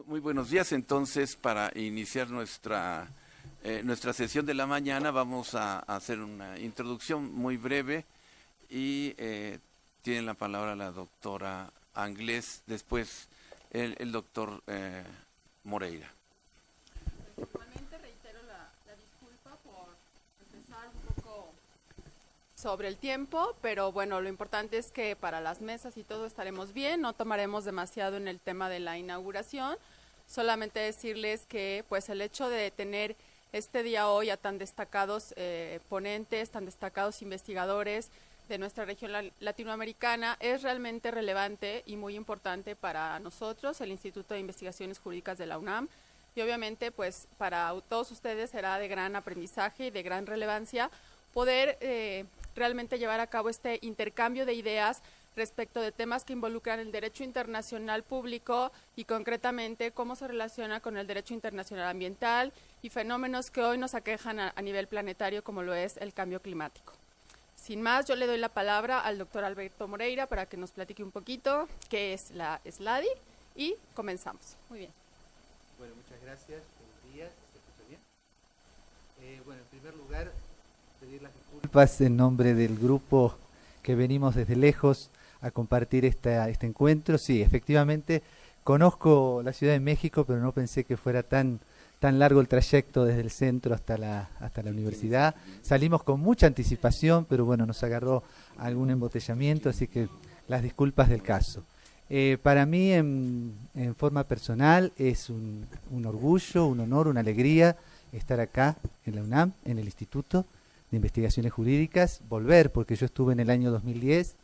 Muy buenos días. Entonces, para iniciar nuestra sesión de la mañana, vamos a hacer una introducción muy breve y tiene la palabra la doctora Anglés, después el doctor Moreira. Principalmente reitero la disculpa por empezar un poco sobre el tiempo, pero bueno, lo importante es que para las mesas y todo estaremos bien, no tomaremos demasiado en el tema de la inauguración, solamente decirles que pues el hecho de tener este día hoy a tan destacados ponentes, tan destacados investigadores de nuestra región latinoamericana es realmente relevante y muy importante para nosotros, el Instituto de Investigaciones Jurídicas de la UNAM, y obviamente pues para todos ustedes será de gran aprendizaje y de gran relevancia poder realmente llevar a cabo este intercambio de ideas respecto de temas que involucran el derecho internacional público y concretamente cómo se relaciona con el derecho internacional ambiental y fenómenos que hoy nos aquejan a nivel planetario como lo es el cambio climático. Sin más, yo le doy la palabra al doctor Alberto Moreira para que nos platique un poquito qué es la SLADI y comenzamos. Muy bien. Bueno, muchas gracias. Buenos días. ¿Se escucha bien? Bueno, en primer lugar, pedir las disculpas en nombre del grupo que venimos desde lejos a compartir este encuentro. Sí, efectivamente, conozco la Ciudad de México, pero no pensé que fuera tan largo el trayecto desde el centro hasta la universidad. Salimos con mucha anticipación, pero bueno, nos agarró algún embotellamiento, así que las disculpas del caso. Para mí, en forma personal, es un orgullo, un honor, una alegría estar acá en la UNAM, en el Instituto de Investigaciones Jurídicas, volver, porque yo estuve en el año 2010,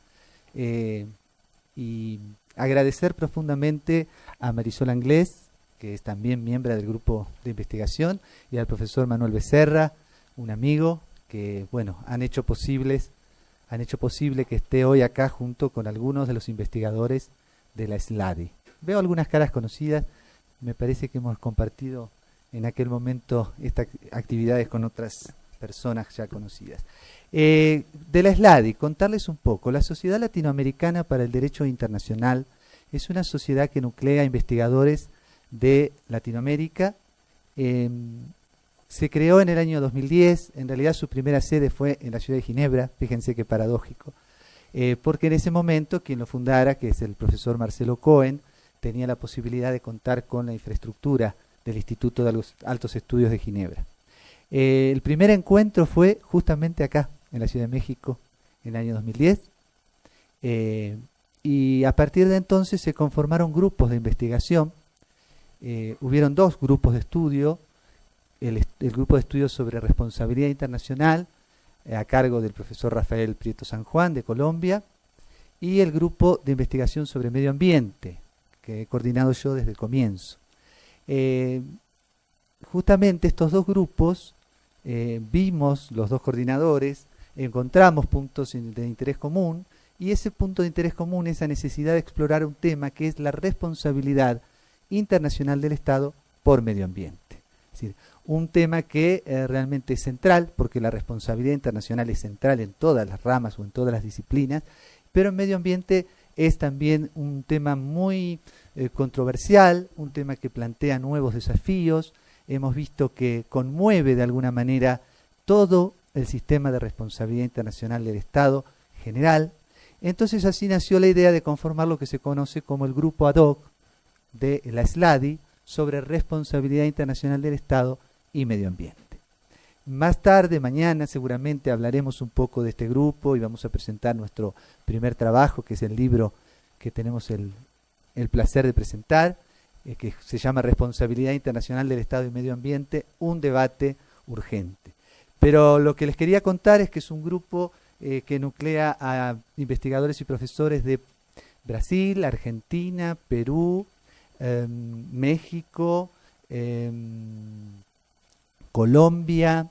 y agradecer profundamente a Marisol Anglés, que es también miembro del grupo de investigación, y al profesor Manuel Becerra, un amigo, que bueno, han hecho posible que esté hoy acá junto con algunos de los investigadores de la SLADI. Veo algunas caras conocidas, me parece que hemos compartido en aquel momento estas actividades con otras personas ya conocidas. De la SLADI, contarles un poco. La Sociedad Latinoamericana para el Derecho Internacional es una sociedad que nuclea investigadores de Latinoamérica. Se creó en el año 2010, en realidad su primera sede fue en la ciudad de Ginebra, fíjense qué paradójico, porque en ese momento quien lo fundara, que es el profesor Marcelo Cohen, tenía la posibilidad de contar con la infraestructura del Instituto de Altos Estudios de Ginebra. El primer encuentro fue justamente acá, en la Ciudad de México, en el año 2010, y a partir de entonces se conformaron grupos de investigación. Hubieron dos grupos de estudio, el grupo de estudio sobre responsabilidad internacional, a cargo del profesor Rafael Prieto San Juan, de Colombia, y el grupo de investigación sobre medio ambiente, que he coordinado yo desde el comienzo. Justamente estos dos grupos, vimos los dos coordinadores, encontramos puntos de interés común, y ese punto de interés común es la necesidad de explorar un tema que es la responsabilidad internacional del Estado por medio ambiente. Es decir, un tema que realmente es central, porque la responsabilidad internacional es central en todas las ramas o en todas las disciplinas, pero en medio ambiente es también un tema muy controversial, un tema que plantea nuevos desafíos. Hemos visto que conmueve de alguna manera todo el sistema de responsabilidad internacional del Estado general. Entonces así nació la idea de conformar lo que se conoce como el grupo ad hoc de la SLADI sobre responsabilidad internacional del Estado y medio ambiente. Más tarde, mañana, seguramente hablaremos un poco de este grupo y vamos a presentar nuestro primer trabajo, que es el libro que tenemos el placer de presentar, que se llama Responsabilidad Internacional del Estado y Medio Ambiente, un debate urgente. Pero lo que les quería contar es que es un grupo que nuclea a investigadores y profesores de Brasil, Argentina, Perú, México, Colombia,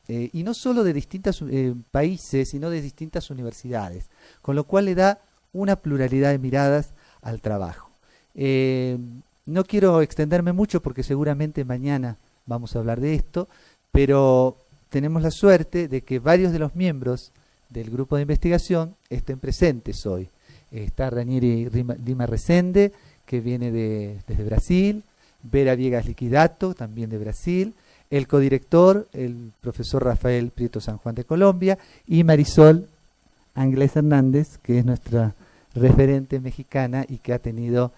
y no solo de distintos países, sino de distintas universidades, con lo cual le da una pluralidad de miradas al trabajo. No quiero extenderme mucho porque seguramente mañana vamos a hablar de esto, pero tenemos la suerte de que varios de los miembros del grupo de investigación estén presentes hoy. Está Ranieri Lima Resende, que viene desde Brasil, Vera Viegas Liquidato, también de Brasil, el codirector, el profesor Rafael Prieto San Juan de Colombia, y Marisol Ángeles Hernández, que es nuestra referente mexicana y que ha tenido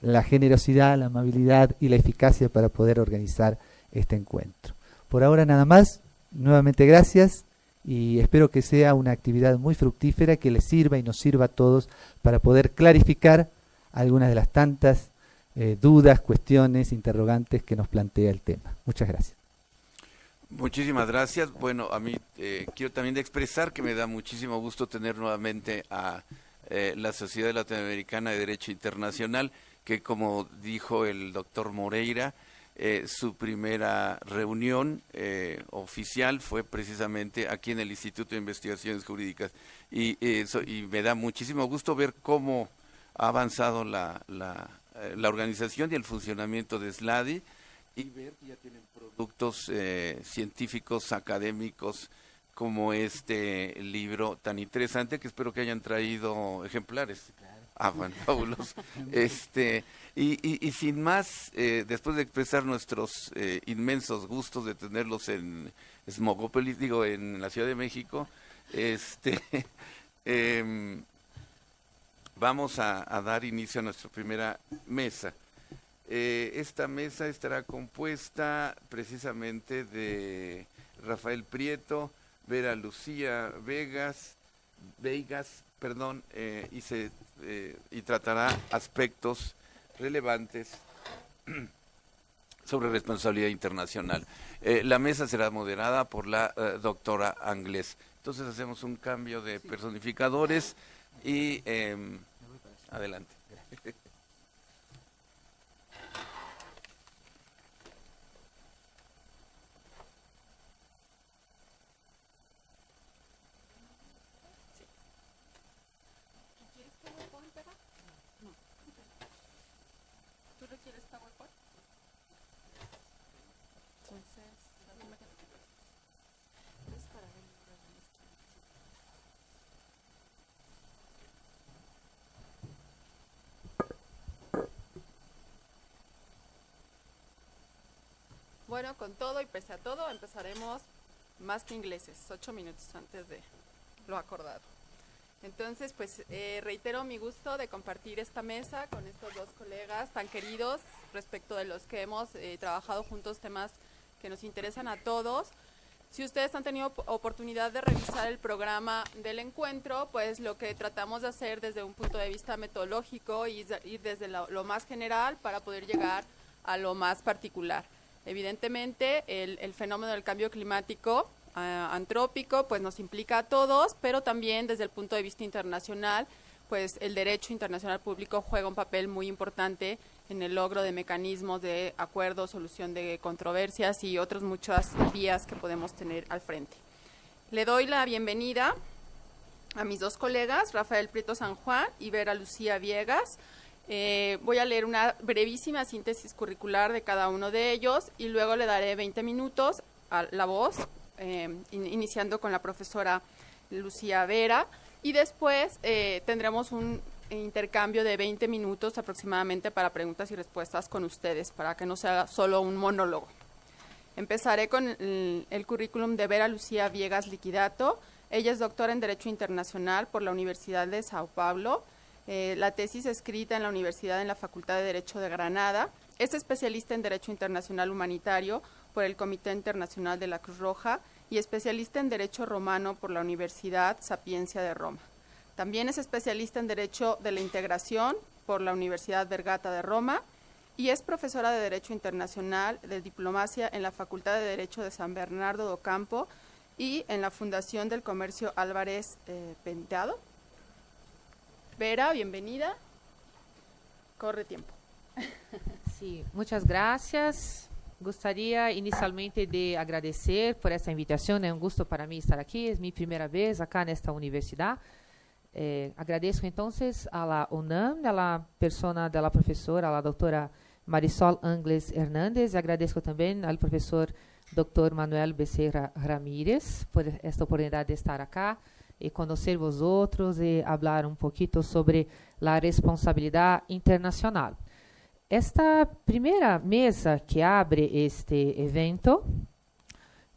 la generosidad, la amabilidad y la eficacia para poder organizar este encuentro. Por ahora nada más, nuevamente gracias y espero que sea una actividad muy fructífera que les sirva y nos sirva a todos para poder clarificar algunas de las tantas dudas, cuestiones, interrogantes que nos plantea el tema. Muchas gracias. Muchísimas gracias. Bueno, a mí quiero también expresar que me da muchísimo gusto tener nuevamente a la Sociedad Latinoamericana de Derecho Internacional, que como dijo el doctor Moreira, su primera reunión oficial fue precisamente aquí en el Instituto de Investigaciones Jurídicas y me da muchísimo gusto ver cómo ha avanzado la organización y el funcionamiento de SLADI y ver que ya tienen productos científicos, académicos, como este libro tan interesante que espero que hayan traído ejemplares. Ah, bueno, fabuloso. Y sin más, después de expresar nuestros inmensos gustos de tenerlos en Smogópolis, digo, en la Ciudad de México, vamos a dar inicio a nuestra primera mesa. Esta mesa estará compuesta precisamente de Rafael Prieto, Vera Lucía Veigas, y tratará aspectos relevantes sobre responsabilidad internacional. La mesa será moderada por la doctora Ángeles. Entonces hacemos un cambio de personificadores y adelante. Bueno, con todo y pese a todo, empezaremos más que ingleses, 8 minutos antes de lo acordado. Entonces, pues reitero mi gusto de compartir esta mesa con estos dos colegas tan queridos respecto de los que hemos trabajado juntos temas que nos interesan a todos. Si ustedes han tenido oportunidad de revisar el programa del encuentro, pues lo que tratamos de hacer desde un punto de vista metodológico y ir desde lo más general para poder llegar a lo más particular. Evidentemente, el fenómeno del cambio climático antrópico pues nos implica a todos, pero también desde el punto de vista internacional, pues el derecho internacional público juega un papel muy importante en el logro de mecanismos de acuerdo, solución de controversias y otras muchas vías que podemos tener al frente. Le doy la bienvenida a mis dos colegas, Rafael Prieto San Juan y Vera Lucía Viegas. Voy a leer una brevísima síntesis curricular de cada uno de ellos y luego le daré 20 minutos a la voz, iniciando con la profesora Lucía Vera, y después tendremos un intercambio de 20 minutos aproximadamente para preguntas y respuestas con ustedes, para que no sea solo un monólogo. Empezaré con el currículum de Vera Lucía Viegas Liquidato. Ella es doctora en Derecho Internacional por la Universidad de Sao Paulo. La tesis escrita en la Universidad en la Facultad de Derecho de Granada. Es especialista en Derecho Internacional Humanitario por el Comité Internacional de la Cruz Roja y especialista en Derecho Romano por la Universidad Sapienza de Roma. También es especialista en Derecho de la Integración por la Universidad Vergata de Roma y es profesora de Derecho Internacional de Diplomacia en la Facultad de Derecho de San Bernardo do Campo y en la Fundación del Comercio Álvarez Penteado. Vera, bienvenida. Corre tiempo. Sí, muchas gracias. Gostaria inicialmente de agradecer por esta invitación. É um gosto para mim estar aqui. É minha primeira vez acá nesta universidade. Agradeço então a la UNAM, a la persona da professora, a doutora Marisol Ángeles Hernández. Agradeço também ao professor Dr. Manuel Becerra Ramírez por esta oportunidade de estar acá e conhecer vos outros e falar um pouquinho sobre a responsabilidade internacional. esta primeira mesa que abre este evento,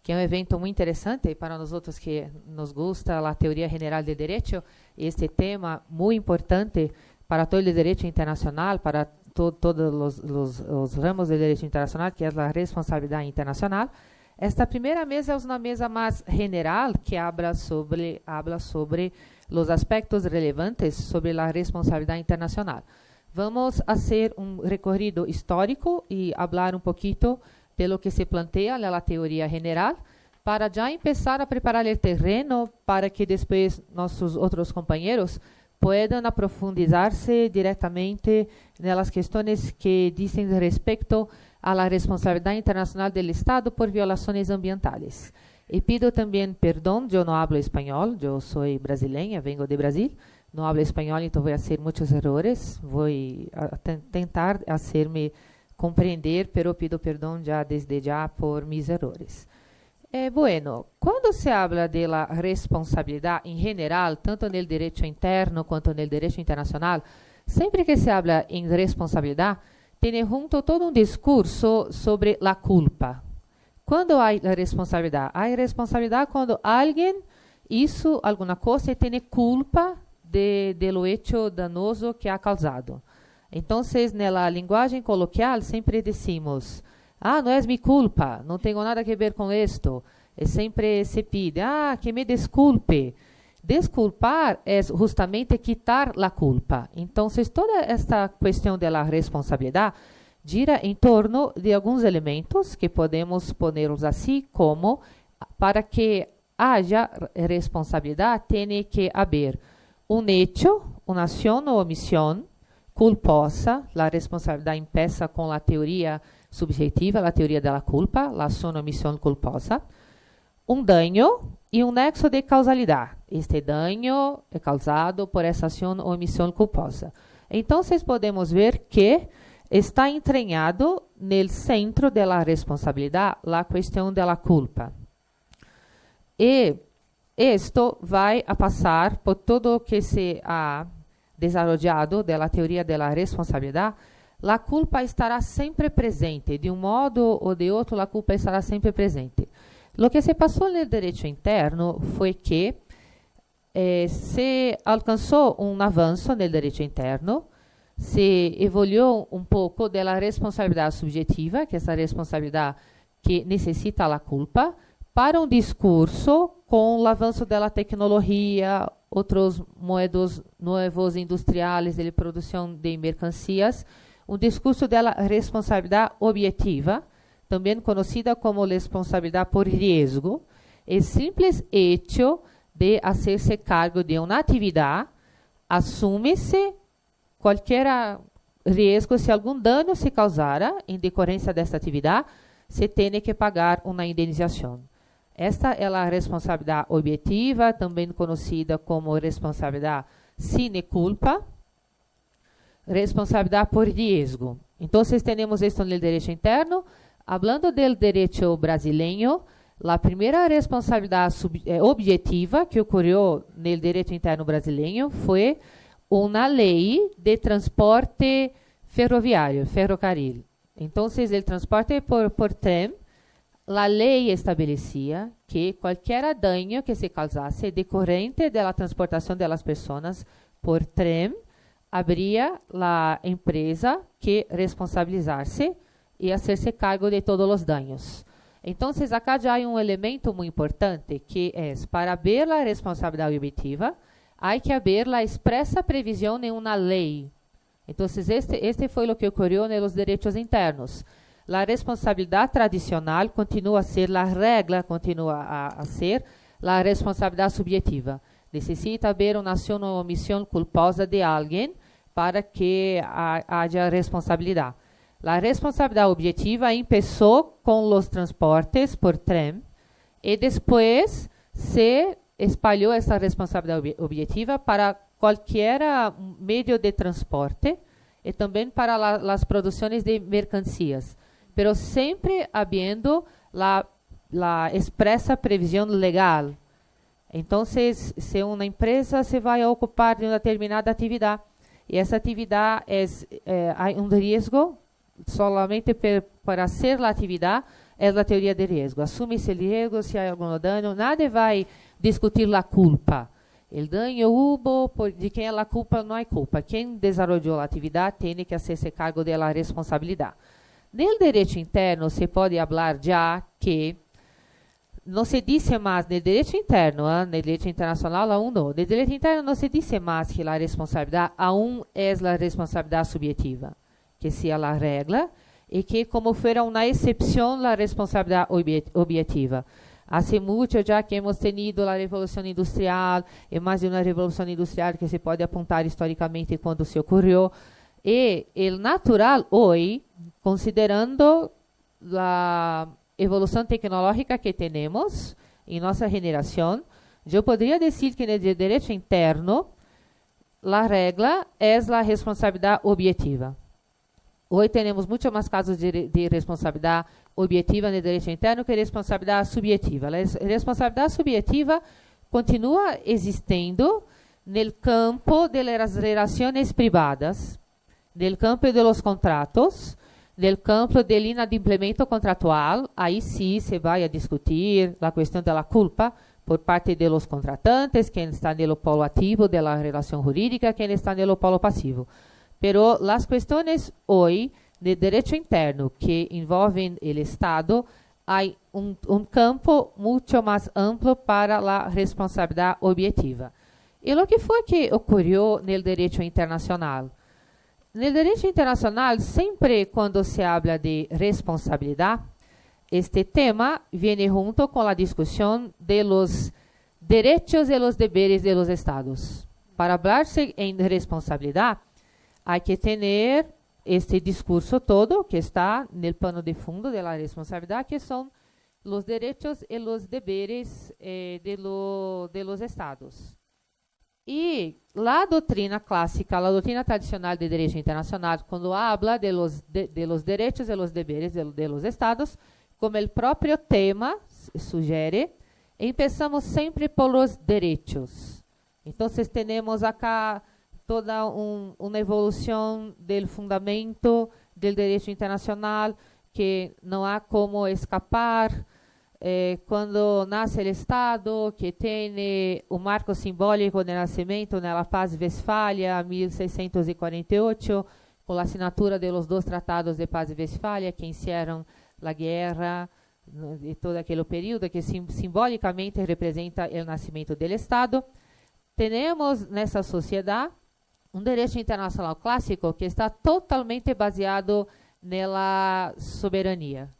que é um evento muito interessante para nós outros que nos gusta a teoria general de direito, este tema muito importante para todo o direito internacional, para todos os ramos do direito internacional, que é a responsabilidade internacional. Esta primeira mesa é uma mesa mais general que habla sobre os aspectos relevantes sobre a responsabilidade internacional. Vamos fazer recorrido histórico e falar pouquinho de lo que se plantea na teoria general, para já começar a preparar o terreno para que depois nossos outros companheiros puedan aprofundizar-se diretamente nas questões que dizem respeito a la responsabilidad internacional del Estado por violaciones ambientales. Y pido también perdón, yo no hablo español, yo soy brasileña, vengo de Brasil, no hablo español, entonces voy a hacer muchos errores, voy a tentar hacerme comprender, pero pido perdón ya desde ya por mis errores. Bueno, quando se habla de la responsabilidad en general, tanto no direito interno quanto no direito internacional, sempre que se habla em responsabilidad, tem junto todo um discurso sobre a culpa. Quando há responsabilidade? Há responsabilidade quando alguém hizo alguma coisa e tem culpa de lo hecho danoso que ha causado. Então, na linguagem coloquial, sempre decimos, não é minha culpa, não tenho nada a ver com isto. E sempre se pide, que me desculpe. Desculpar é justamente quitar a culpa. Então, toda esta questão da responsabilidade gira em torno de alguns elementos que podemos pô-los assim, como para que haja responsabilidade, tem que haver hecho, uma ação ou omissão culposa. A responsabilidade empieza com a teoria subjetiva, a teoria da culpa, a ação ou omissão culposa. Daño e nexo de causalidade. Este daño é causado por essa ação ou omissão culposa. Então, podemos ver que está entranhado no centro da responsabilidade a questão da culpa. E isto vai a passar por todo o que se ha desarrollado da teoria da responsabilidade. A culpa estará sempre presente, de um modo ou de outro, a culpa estará sempre presente. O que se passou no direito interno foi que se alcançou avanço no direito interno, se evoluiu pouco da responsabilidade subjetiva, que é essa responsabilidade que necessita a culpa, para discurso com o avanço da tecnologia, outros modos novos industriais de produção de mercancias, discurso da responsabilidade objetiva, também conhecida como responsabilidade por risco, é simples hecho de hacerse cargo de uma atividade, assume-se qualquer risco, se algum dano se causara em decorrência desta atividade, se tem que pagar uma indenização. Esta é a responsabilidade objetiva, também conhecida como responsabilidade sine culpa, responsabilidade por risco. Então, temos isto no direito interno. Hablando do direito brasileiro, a primeira responsabilidade objetiva que ocorreu no direito interno brasileiro foi uma lei de transporte ferroviário, ferrocarril. Então, o transporte por trem, a lei estabelecia que qualquer dano que se causasse decorrente da transportação das pessoas por trem, haveria a empresa que responsabilizar-se e hacer-se cargo de todos os danos. Então, acá já há elemento muito importante, que é, para haver a responsabilidade objetiva, há que haver a expressa previsão em uma lei. Então, este foi o que ocorreu nos direitos internos. A responsabilidade tradicional continua a ser, a regra continua a ser a responsabilidade subjetiva. Necessita haver uma ação ou omissão culposa de alguém para que haja responsabilidade. A responsabilidade objetiva começou com os transportes por trem e depois se espalhou essa responsabilidade objetiva para qualquer meio de transporte e também para as produções de mercancias, pero sempre havendo a expressa previsão legal. Então, se uma empresa se vai ocupar de uma determinada atividade e essa atividade há risco solamente para hacer la actividad, es la teoría de riesgo. Asume-se el riesgo, si hay algún daño, nadie va a discutir la culpa. El daño hubo, de quem é a culpa, não há culpa. Quem desenvolveu a atividade tem que hacerse cargo da responsabilidade. No direito interno, se pode falar já que não se diz mais, no direito interno, no direito internacional, aún não. No direito interno não se diz mais que a responsabilidade aún é a responsabilidade subjetiva, que seja a regra, e que como fuera uma exceção a responsabilidade objetiva. Hace mucho ya que hemos tenido la revolución industrial, y más de una revolución industrial que se puede apuntar históricamente cuando se ocurrió. Y el natural hoy, considerando la evolución tecnológica que tenemos en nuestra generación, yo podría decir que en el derecho interno, la regla es la responsabilidad objetiva. Hoy tenemos muchos más casos de responsabilidad objetiva no direito interno que responsabilidade subjetiva. A responsabilidade subjetiva continua existindo no campo das relações privadas, no campo dos contratos, no campo do inadimplemento contratual. Aí sim se vai a discutir a questão da culpa por parte dos contratantes, quem está no polo ativo da relação jurídica, quem está no polo passivo. Pero as questões hoje de direito interno que envolvem o Estado, há campo muito mais amplo para a responsabilidade objetiva. E o que foi que ocorreu no direito internacional? No direito internacional, sempre quando se habla de responsabilidade, este tema vem junto com a discussão de los direitos e los deberes de los Estados. Para falar-se em responsabilidade, há que ter este discurso todo que está no pano de fundo de la responsabilidad, que son los derechos y los deberes de los estados. Y la doctrina clásica, la doctrina tradicional de derecho internacional, cuando habla de los derechos y los deberes de los estados, como el propio tema sugiere, empezamos siempre por los derechos. Entonces tenemos acá toda uma evolução do fundamento do direito internacional, que não há como escapar. Quando nasce o Estado, que tem o marco simbólico do nascimento na Paz de Westfália, 1648, com a assinatura dos dois tratados de Paz de Westfália, que encerram a guerra de todo aquele período, que simbolicamente representa o nascimento do Estado. Temos nessa sociedade direito internacional clássico que está totalmente baseado na soberania.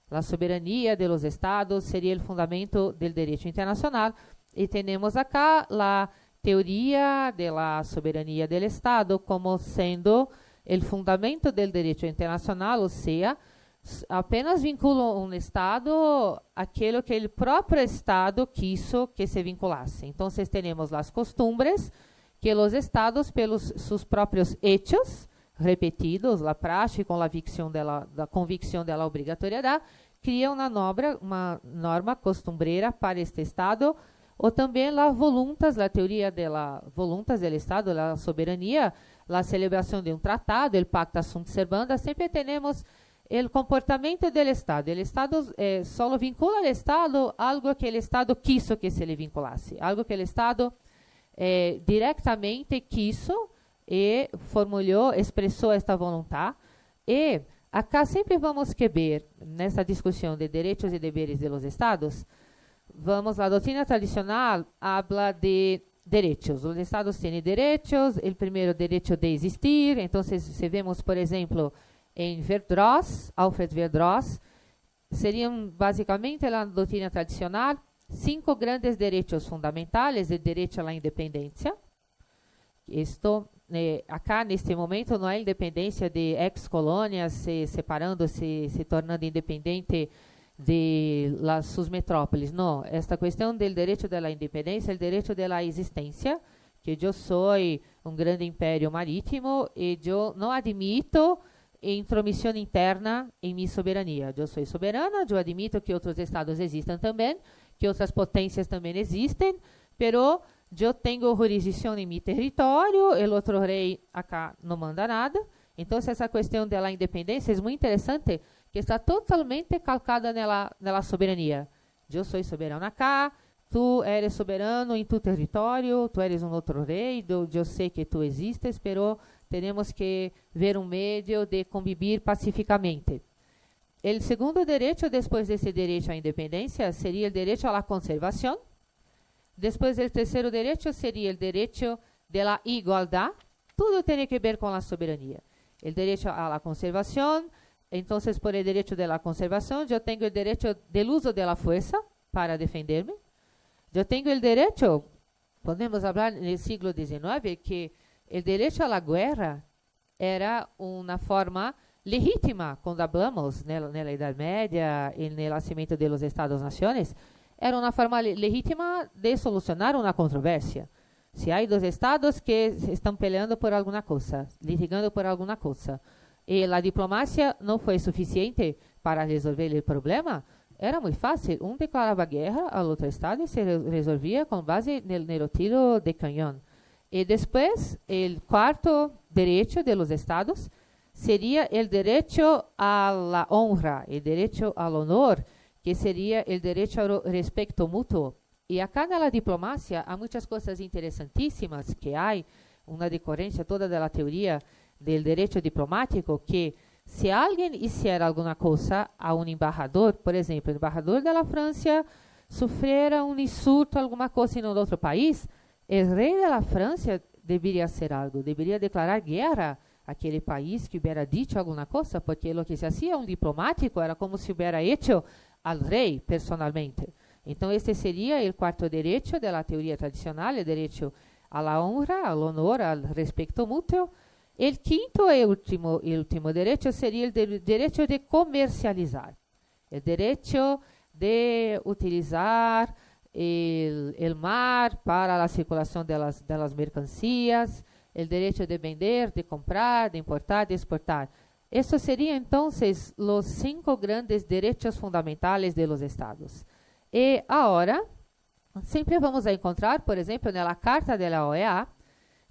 A soberania de los estados seria o fundamento do direito internacional, e temos acá a teoria da soberania do Estado como sendo o fundamento do direito internacional, ou seja, apenas vincula um Estado aquilo que o próprio Estado quiso que se vinculasse. Então, temos as costumbres que os estados, pelos seus próprios hechos repetidos, a prática com a convicção da obrigatoriedade, criam uma norma costumbreira para este estado, ou também as voluntas, a teoria das voluntas do estado, a soberania, a celebração de um tratado, o pacta sunt servanda. Sempre temos o comportamento do estado. O estado só vincula ao estado algo que o estado quiso que se lhe vinculasse, algo que o estado diretamente quiso e formulou, expressou esta vontade. E acá sempre vamos que ver, nessa discussão de direitos e deveres de los estados, a doutrina tradicional habla de direitos. Os estados têm direitos, o primeiro direito de existir. Então, se vemos, por exemplo, em Verdross, Alfred Verdross, seriam basicamente a doutrina tradicional 5 grandes direitos fundamentais: o direito à independência. Acá, neste momento, não há independência de ex-colônias se separando, se tornando independente de suas metrópoles. Não, esta questão do direito da independência é o direito da existência, que eu sou um grande império marítimo e eu não admito intromissão interna em minha soberania. Eu sou soberana, eu admito que outros estados existam também, que outras potências também existem, pero eu tenho jurisdição em meu território, o outro rei acá não manda nada, Então, essa questão da independência é muito interessante, que está totalmente calcada na soberania. Eu sou soberano acá, tu eres soberano em tu território, tu eres um outro rei, eu sei que tu existes, pero temos que ver um meio de conviver pacificamente. O segundo direito, depois desse direito à independência, seria o direito à conservação. Depois, o terceiro direito seria o direito da igualdade. Tudo tem que ver com a soberania. O direito à conservação. Então, por o direito da conservação, eu tenho o direito do uso da força para defender-me. Eu tenho o direito, podemos falar no século XIX, que o direito à guerra era uma forma legítima, quando falamos na Idade Média e no nascimento dos Estados-nações, era uma forma legítima de solucionar uma controvérsia. Se há dois estados que estão peleando por alguma coisa, litigando por alguma coisa, e a diplomacia não foi suficiente para resolver o problema, era muito fácil. Um declarava guerra ao outro estado e se resolvia com base no tiro de canhão. E depois, o quarto direito dos estados seria o direito à honra, o direito ao honor, que seria o direito ao respeito mútuo. E acá na diplomacia há muitas coisas interessantíssimas que há, uma decorrência toda da teoria do direito diplomático, que se alguém fizer alguma coisa a um embaixador, por exemplo, o embaixador da França sofrera um insulto, alguma coisa em outro país, o rei da França deveria ser algo, deveria declarar guerra àquele país que hubiera dito alguma coisa, porque o que se fazia um diplomático era como se hubiera hecho al rei personalmente. Então, este seria o quarto direito da teoria tradicional, o direito à honra, ao honor, ao respeito mútuo. O quinto e último direito seria o direito de comercializar, o direito de utilizar o mar para a circulação das mercancias, o direito de vender, de comprar, de importar, de exportar. Esses seriam, então, os 5 grandes direitos fundamentais de los estados. E agora, sempre vamos encontrar, por exemplo, na Carta da OEA,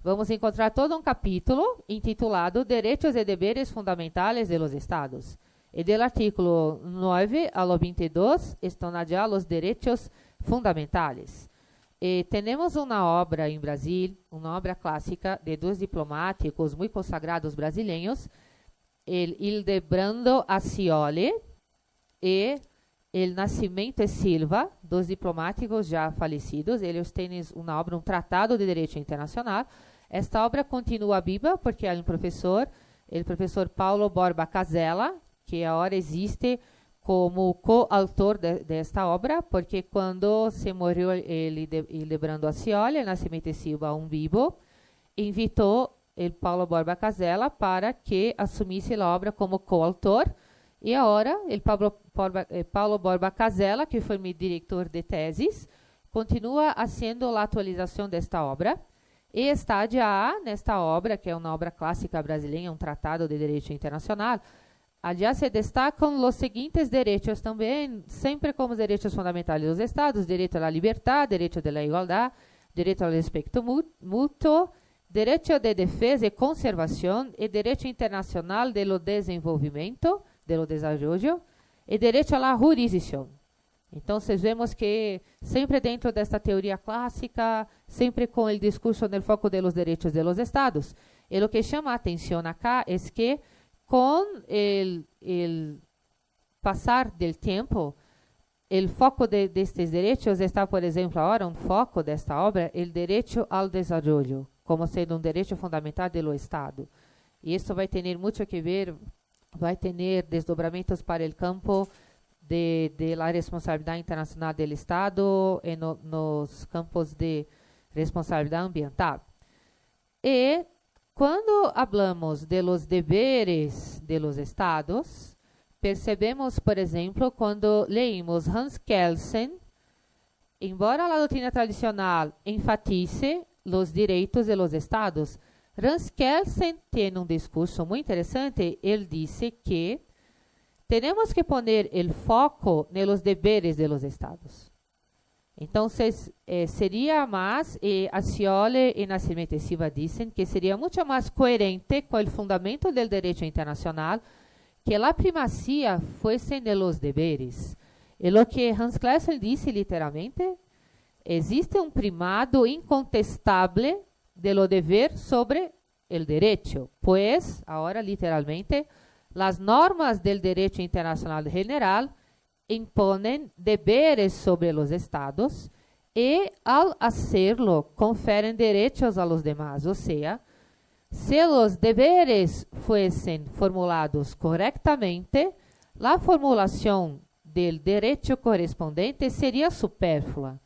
vamos encontrar todo um capítulo intitulado Direitos e Deveres Fundamentais de los Estados. E do artículo 9 ao 22 estão já os direitos fundamentais. E temos uma obra em Brasil, uma obra clássica de 2 diplomáticos muito consagrados brasileiros, Hildebrando Ascioli e Nascimento e Silva, 2 diplomáticos já falecidos. Eles têm uma obra, um tratado de direito internacional. Esta obra continua viva porque há o professor Paulo Borba Casella, que agora existe como coautor desta obra, porque quando se morreu Hildebrando Ascioli, Nascimento e Silva, vivo, invitou o Paulo Borba Casella para que assumisse a obra como coautor. E agora, o Paulo Borba Casella, que foi meu diretor de teses, continua fazendo a atualização desta obra. E está já nesta obra, que é uma obra clássica brasileira, um tratado de direito internacional, já se destacam os seguintes direitos também, sempre como direitos fundamentais dos Estados: direito à liberdade, direito à igualdade, direito ao respeito mútuo, direito de defesa e conservação e direito internacional do desenvolvimento, do desarrollo, e direito à jurisdição. Então, vemos que sempre dentro desta teoria clássica, sempre com o discurso no foco dos direitos de los estados. E o que chama a atenção acá é que, com o passar do tempo, o foco destes direitos está, por exemplo, agora um foco desta obra, o direito ao desarrollo, como sendo um direito fundamental do Estado. E isso vai ter muito que ver, vai ter desdobramentos para o campo de la responsabilidade internacional do Estado e nos campos de responsabilidade ambiental. E quando falamos de los deveres de los Estados, percebemos, por exemplo, quando leímos Hans Kelsen, embora a doutrina tradicional enfatize os direitos de los Estados, Hans Kelsen tem um discurso muito interessante. Ele disse que temos que poner o foco nos deveres de los Estados. Entonces, sería más, a Scioli y Nascimento e Silva dicen que sería mucho más coherente con el fundamento del derecho internacional que la primacía fuese de los deberes. Y lo que Hans Klessel dice literalmente, existe un primado incontestable de lo deber sobre el derecho, pues, ahora literalmente, las normas del derecho internacional general imponen deberes sobre los estados y al hacerlo confieren derechos a los demás. O sea, si los deberes fuesen formulados correctamente, la formulación del derecho correspondiente sería superflua.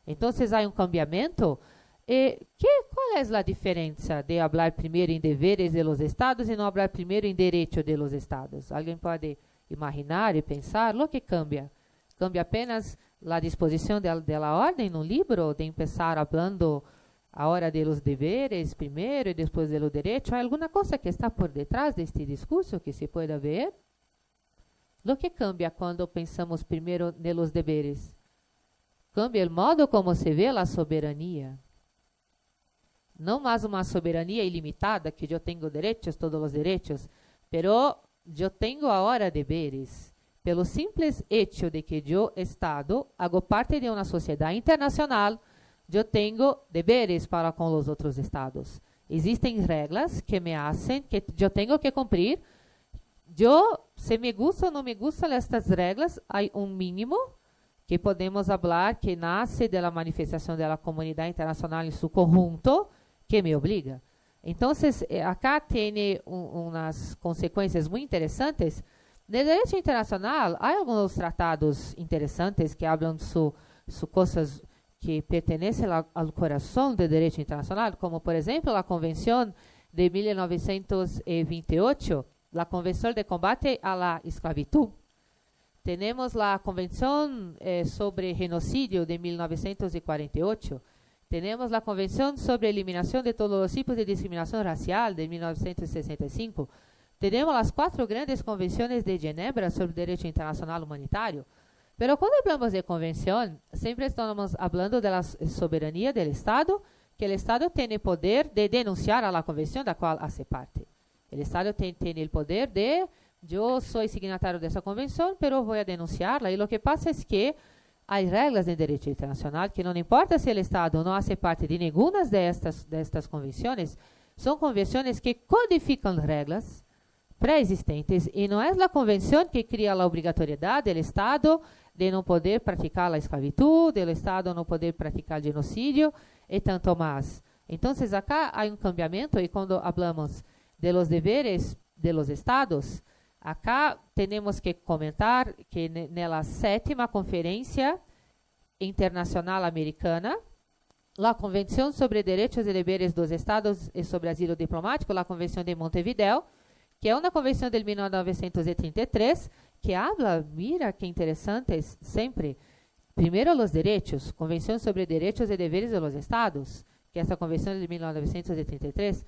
Entonces, hay un cambiamiento. ¿Cuál es la diferencia de hablar primero en deberes de los estados y no hablar primero en derecho de los estados? ¿Alguien puede imaginar y pensar lo que cambia? Cambia apenas la disposición de la orden en un libro, de empezar hablando ahora de los deberes primero y después de los derechos. ¿Hay alguna cosa que está por detrás de este discurso que se pueda ver? Lo que cambia cuando pensamos primero en los deberes? Cambia el modo como se ve la soberanía. No más una soberanía ilimitada, que yo tengo derechos, todos los derechos, pero yo tengo ahora deberes. Pelo simples hecho de que yo, Estado, hago parte de una sociedad internacional, yo tengo deberes para con los otros estados. Existen reglas que me hacen, que yo tengo que cumplir. Yo, si me gusta o no me gustan estas reglas, hay un mínimo que podemos hablar que nace de la manifestación de la comunidad internacional en su conjunto, que me obliga. Entonces, acá tiene unas consecuencias muy interesantes. En el derecho internacional, hay algunos tratados interesantes que hablan sobre cosas que pertenecen al corazón del derecho internacional, como, por ejemplo, la Convención de 1928, la Convención de Combate a la Esclavitud. Tenemos la Convención sobre Genocidio de 1948. Tenemos la Convención sobre Eliminación de todos los tipos de discriminación racial de 1965. Tenemos las 4 grandes convenciones de Ginebra sobre derecho internacional humanitario. Pero cuando hablamos de convención, siempre estamos hablando de la soberanía del Estado, que el Estado tiene poder de denunciar a la convención da cual hace parte. El Estado tiene el poder de, yo soy signatario de esa convención, pero voy a denunciarla. Y lo que pasa es que hay reglas de derecho internacional que no importa si el Estado no hace parte de ninguna de estas convenciones, son convenciones que codifican reglas preexistentes y no es la convención que crea la obligatoriedad del Estado de no poder practicar la esclavitud, del Estado no poder practicar genocidio y tanto más. Entonces acá hay un cambiamiento y cuando hablamos de los deberes de los Estados, acá tenemos que comentar que en la 7ª Conferencia Internacional Americana, la Convención sobre Derechos y Deberes dos Estados y sobre Asilo Diplomático, la Convención de Montevideo, que é uma convenção de 1933, que habla, mira que interessante, sempre, primeiro os direitos, Convenção sobre Direitos e Deveres de los Estados, que essa convenção é de 1933,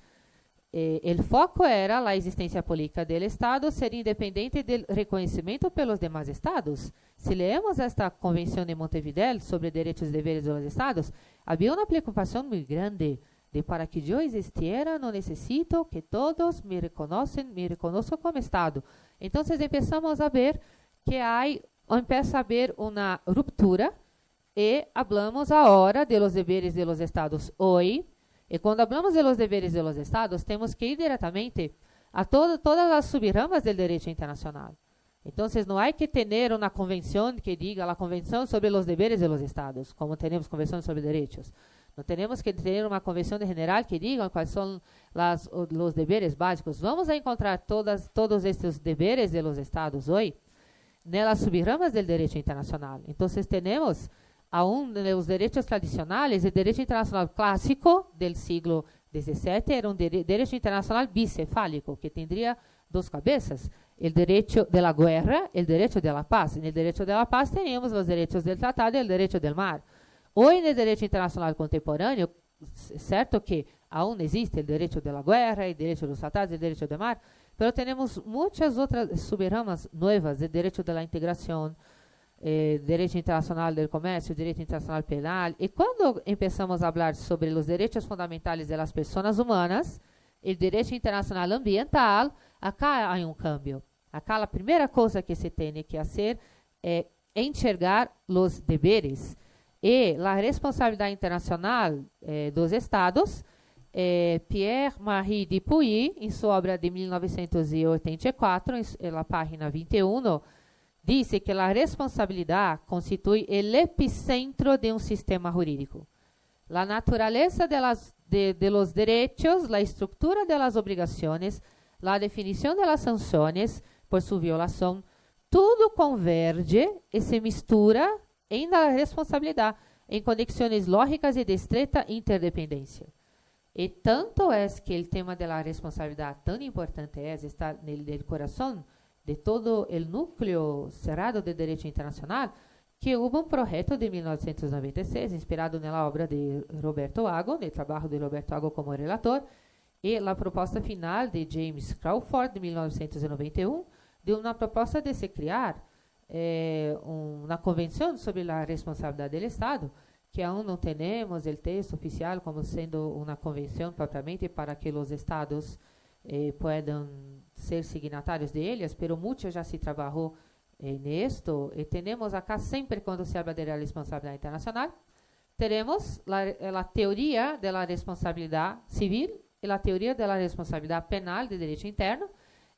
o foco era a existência política do Estado ser independente do reconhecimento pelos demais Estados. Se leemos esta Convenção de Montevideo sobre Direitos e Deveres de los Estados, havia uma preocupação muito grande de para que eu existiera, não necessito que todos me reconozcan como Estado. Então, começamos a ver que empieza a haver uma ruptura e hablamos agora de los deberes de los Estados hoje. E quando hablamos de los deberes de los Estados, temos que ir diretamente a todas as subramas do direito internacional. Então, não há que ter uma convenção que diga a Convenção sobre os deberes de los Estados, como temos convenções sobre direitos. Não temos que ter uma convenção general que diga quais são os deveres básicos. Vamos a encontrar todos estes deveres de los Estados hoje nas subramas do direito internacional. Então, temos aún os direitos tradicionais, o direito internacional clássico do século XVII era um direito internacional bicefálico, que teria 2 cabeças, o direito da guerra e o direito da paz. No direito da paz, temos os direitos do tratado e o direito do mar. Hoje, no direito internacional contemporâneo, certo que aún existe o direito da guerra, o direito dos tratados e o direito do mar, mas temos muitas outras subramas novas, o direito da integração, Direito Internacional do Comércio, Direito Internacional Penal. E quando começamos a falar sobre os direitos fundamentais das pessoas humanas, o direito internacional ambiental, acá há um câmbio. Acá a primeira coisa que se tem que fazer é enxergar os deveres e a responsabilidade internacional dos Estados. Pierre-Marie Dupuy, em sua obra de 1984, na página 21, disse que a responsabilidade constitui o epicentro de um sistema jurídico. A natureza de los derechos, a estrutura de las obrigações, a definição de las sanções por sua violação, tudo converge e se mistura em la responsabilidade, em conexões lógicas e de estreita interdependência. E tanto é que o tema da responsabilidade tão importante está no coração de todo o núcleo cerrado de direito internacional, que houve um projeto de 1996, inspirado na obra de Roberto Ago, no trabalho de Roberto Ago como relator, e a proposta final de James Crawford, de 1991, de uma proposta de se criar uma convenção sobre a responsabilidade do Estado, que aún não temos o texto oficial como sendo uma convenção propriamente para que os Estados puedan ser signatários de elas, pero muito já se trabalhou nisto, e temos acá sempre, quando se habla de responsabilidade internacional, teremos a teoria da responsabilidade civil e a teoria da responsabilidade penal de direito interno,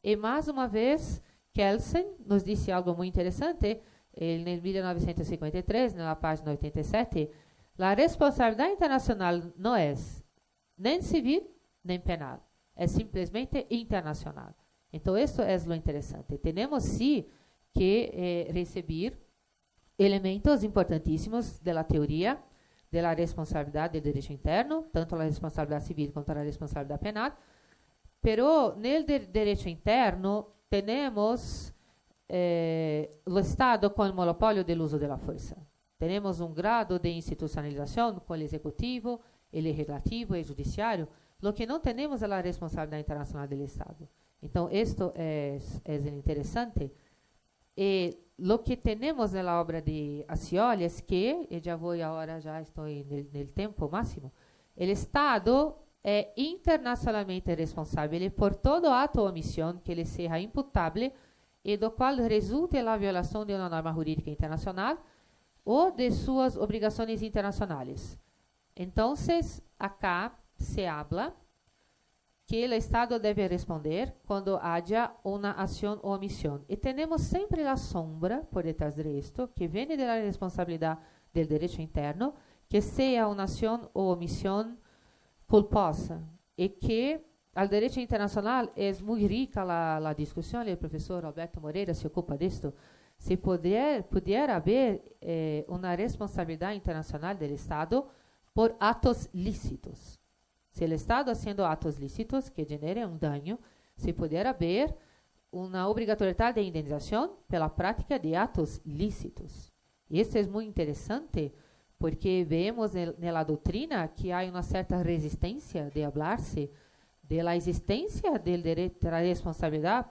e mais uma vez, Kelsen nos disse algo muito interessante, em 1953, na página 87, a responsabilidade internacional não é nem civil, nem penal. É simplesmente internacional. Então, isso é o interessante. Temos, sim, que receber elementos importantíssimos da teoria da responsabilidade do direito interno, tanto a responsabilidade civil quanto a responsabilidade penal. Pero, no direito interno, temos o Estado com o monopólio do uso da força. Temos um grado de institucionalização com o executivo, o legislativo e o judiciário, lo que não temos é a responsabilidade internacional do Estado. Então, isto é interessante. E lo que temos na obra de Scioli é que, e já vou agora, já estou no tempo máximo, o Estado é internacionalmente responsável por todo ato ou omissão que lhe seja imputável e do qual resulte a violação de uma norma jurídica internacional ou de suas obrigações internacionais. Então, acá se habla que o Estado deve responder quando haja uma ação ou omissão. E temos sempre a sombra, por detrás de isto, que vem da responsabilidade do direito interno, que seja uma ação ou omissão culposa, e que al direito internacional é muito rica a discussão, o professor Alberto Moreira se ocupa disto, se puder haver uma responsabilidade internacional do Estado por atos lícitos. Se o Estado haciendo atos lícitos que generem um dano, se puder haver uma obrigatoriedade de indenização pela prática de atos lícitos. Isso é muito interessante, porque vemos na doutrina que há uma certa resistência de falar-se da existência do direito da responsabilidade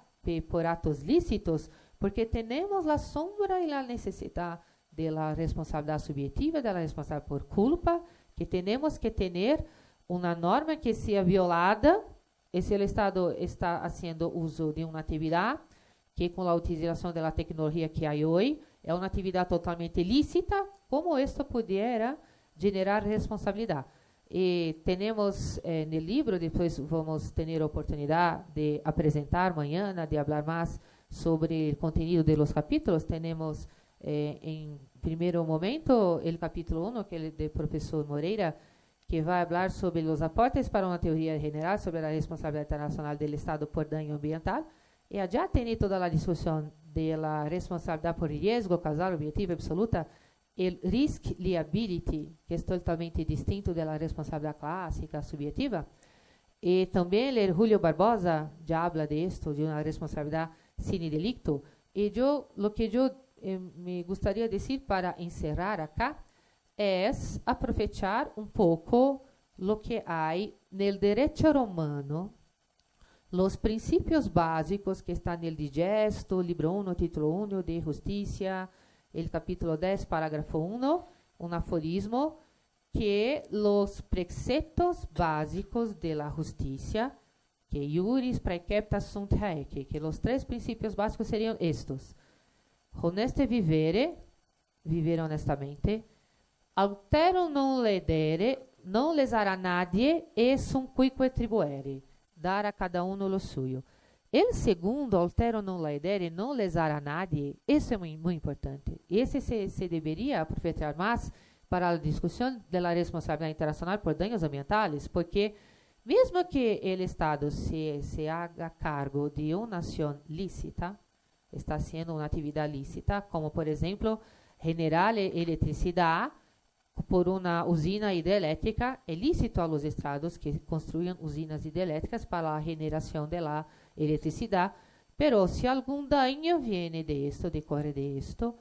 por atos lícitos, porque temos a sombra e a necessidade da responsabilidade subjetiva, da responsabilidade por culpa, que temos que ter uma norma que seja violada, e se o Estado está fazendo uso de uma atividade que, com a utilização da tecnologia que há hoje, é uma atividade totalmente lícita, como isto pudiera generar responsabilidade. E temos no livro, depois vamos ter a oportunidade de apresentar amanhã, de falar mais sobre o conteúdo dos capítulos. Temos, em primeiro momento, o capítulo 1, que é do professor Moreira, que vai falar sobre os aportes para uma teoria general sobre a responsabilidade internacional do Estado por dano ambiental. E já tem toda a discussão da responsabilidade por risco causal, objetiva, absoluta, o risk liability, que é totalmente distinto da responsabilidade clássica, subjetiva. E também o Julio Barbosa já habla de esto, de uma responsabilidade sine delicto. E o que eu me gostaria de dizer para encerrar acá é aproveitar um pouco o que há no direito romano, os princípios básicos que estão no digesto, libro 1, título 1 de justiça, el capítulo 10, parágrafo 1, un aforismo, que los preceptos básicos de la justicia, que iuris praecepta sunt haec, que los 3 principios básicos serían estos: honeste vivere, viver honestamente; altero non ledere, non lesar a nadie, e sum quique tribuere, dar a cada uno lo suyo. El segundo, altero non ledere, non lesar a nadie, eso es muy importante. Ese se debería aprovechar más para a discussão da responsabilidade internacional por danos ambientales, porque mesmo que o Estado se haga cargo de uma ação lícita, está sendo uma atividade lícita, como, por exemplo, generar eletricidade por uma usina hidrelétrica. É lícito a los estados que construam usinas hidrelétricas para a generação de la eletricidade, pero se algum dano viene de esto, decorre de esto,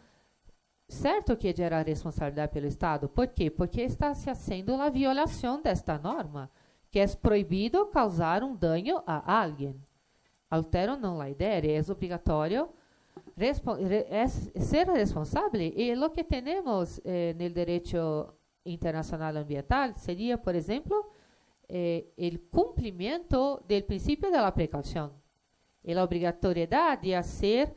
certo que gera responsabilidade pelo Estado. Por quê? Porque está se fazendo a violação desta norma, que é proibido causar um dano a alguém. Altero non laedere, é obrigatório ser responsável. E o que temos no direito internacional ambiental seria, por exemplo, o cumprimento do princípio da precaução e a obrigatoriedade de fazer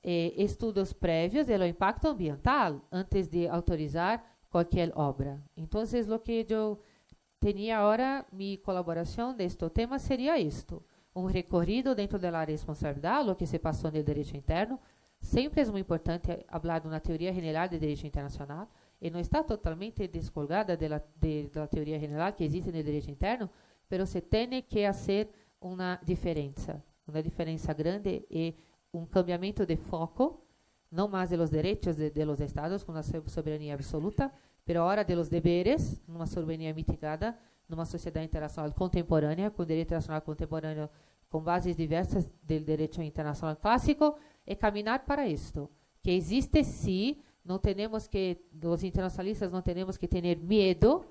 estudos prévios do impacto ambiental antes de autorizar qualquer obra. Então, o que eu tinha agora, minha colaboração deste tema seria isto: um recorrido dentro da responsabilidade, o que se passou no direito interno. Sempre é muito importante falar de uma teoria general de direito internacional, e não está totalmente descolgada da teoria general que existe no direito interno, mas se tem que fazer uma diferença grande e um cambiamento de foco, não mais de los direitos de los estados com uma soberania absoluta, mas agora de los deberes, numa soberania mitigada, numa sociedade internacional contemporânea, com direito internacional contemporâneo, com bases diversas do direito internacional clássico, e caminhar para isto, que existe sim. Não temos que, os internacionalistas não temos que ter medo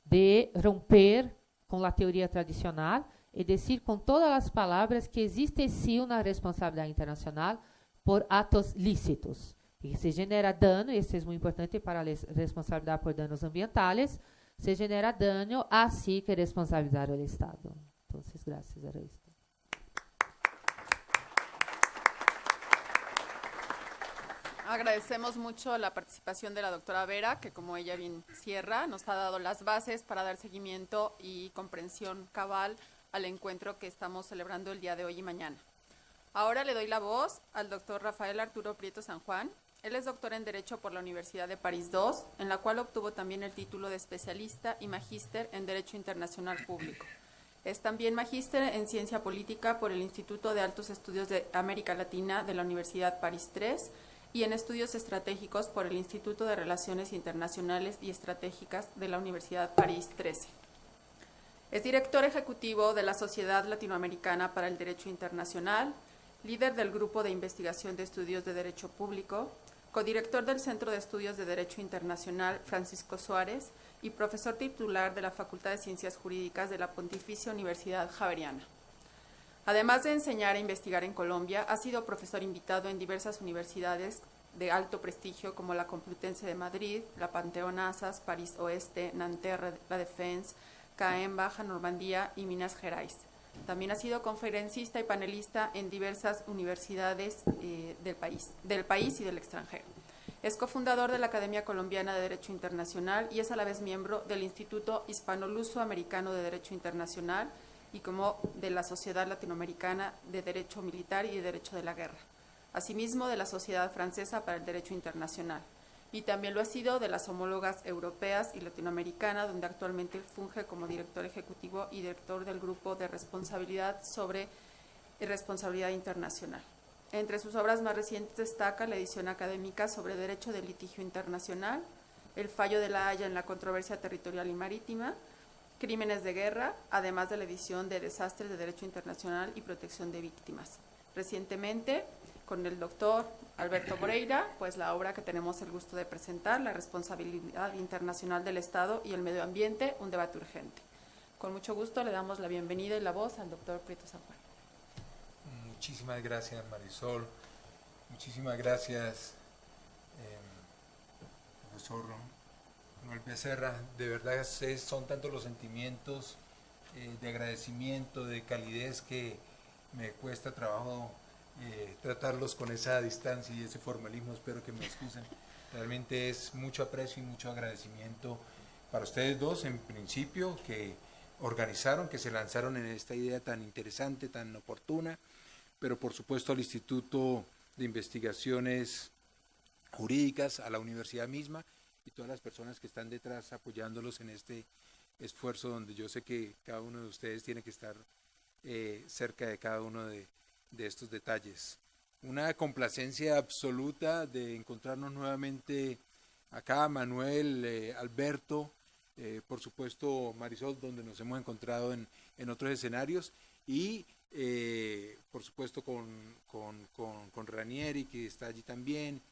de romper com a teoria tradicional e dizer com todas as palavras que existe sim uma responsabilidade internacional por atos lícitos. E se genera dano, isso é muito importante para a responsabilidade por danos ambientais, se genera dano, assim que responsabilizar o Estado. Então, graças a isso. Agradecemos mucho la participación de la doctora Vera, que como ella bien cierra, nos ha dado las bases para dar seguimiento y comprensión cabal al encuentro que estamos celebrando el día de hoy y mañana. Ahora le doy la voz al doctor Rafael Arturo Prieto San Juan. Él es doctor en Derecho por la Universidad de París II, en la cual obtuvo también el título de especialista y magíster en Derecho Internacional Público. Es también magíster en Ciencia Política por el Instituto de Altos Estudios de América Latina de la Universidad París III, y en Estudios Estratégicos por el Instituto de Relaciones Internacionales y Estratégicas de la Universidad París XIII. Es director ejecutivo de la Sociedad Latinoamericana para el Derecho Internacional, líder del Grupo de Investigación de Estudios de Derecho Público, codirector del Centro de Estudios de Derecho Internacional Francisco Suárez y profesor titular de la Facultad de Ciencias Jurídicas de la Pontificia Universidad Javeriana. Además de enseñar e investigar en Colombia, ha sido profesor invitado en diversas universidades de alto prestigio como la Complutense de Madrid, la Panteón Assas, París Oeste, Nanterre, La Défense, Caen, Baja Normandía y Minas Gerais. También ha sido conferencista y panelista en diversas universidades del país y del extranjero. Es cofundador de la Academia Colombiana de Derecho Internacional y es a la vez miembro del Instituto Hispano-Luso-Americano de Derecho Internacional y como de la Sociedad Latinoamericana de Derecho Militar y de Derecho de la Guerra, asimismo de la Sociedad Francesa para el Derecho Internacional, y también lo ha sido de las homólogas europeas y latinoamericanas, donde actualmente funge como director ejecutivo y director del Grupo de Responsabilidad sobre Responsabilidad Internacional. Entre sus obras más recientes destaca la edición académica sobre Derecho de Litigio Internacional, el fallo de La Haya en la controversia territorial y marítima, Crímenes de guerra, además de la edición de Desastres de Derecho Internacional y Protección de Víctimas. Recientemente, con el doctor Alberto Moreira, pues la obra que tenemos el gusto de presentar, La Responsabilidad Internacional del Estado y el Medio Ambiente, un debate urgente. Con mucho gusto le damos la bienvenida y la voz al doctor Prieto San Juan. Muchísimas gracias, Marisol. Muchísimas gracias profesor Manuel Becerra. De verdad son tantos los sentimientos de agradecimiento, de calidez, que me cuesta trabajo tratarlos con esa distancia y ese formalismo. Espero que me excusen. Realmente es mucho aprecio y mucho agradecimiento para ustedes dos, en principio, que organizaron, que se lanzaron en esta idea tan interesante, tan oportuna, pero por supuesto al Instituto de Investigaciones Jurídicas, a la universidad misma y todas las personas que están detrás apoyándolos en este esfuerzo, donde yo sé que cada uno de ustedes tiene que estar cerca de cada uno de estos detalles. Una complacencia absoluta de encontrarnos nuevamente acá, Manuel, Alberto, por supuesto Marisol, donde nos hemos encontrado en otros escenarios, y por supuesto con Ranieri, que está allí también,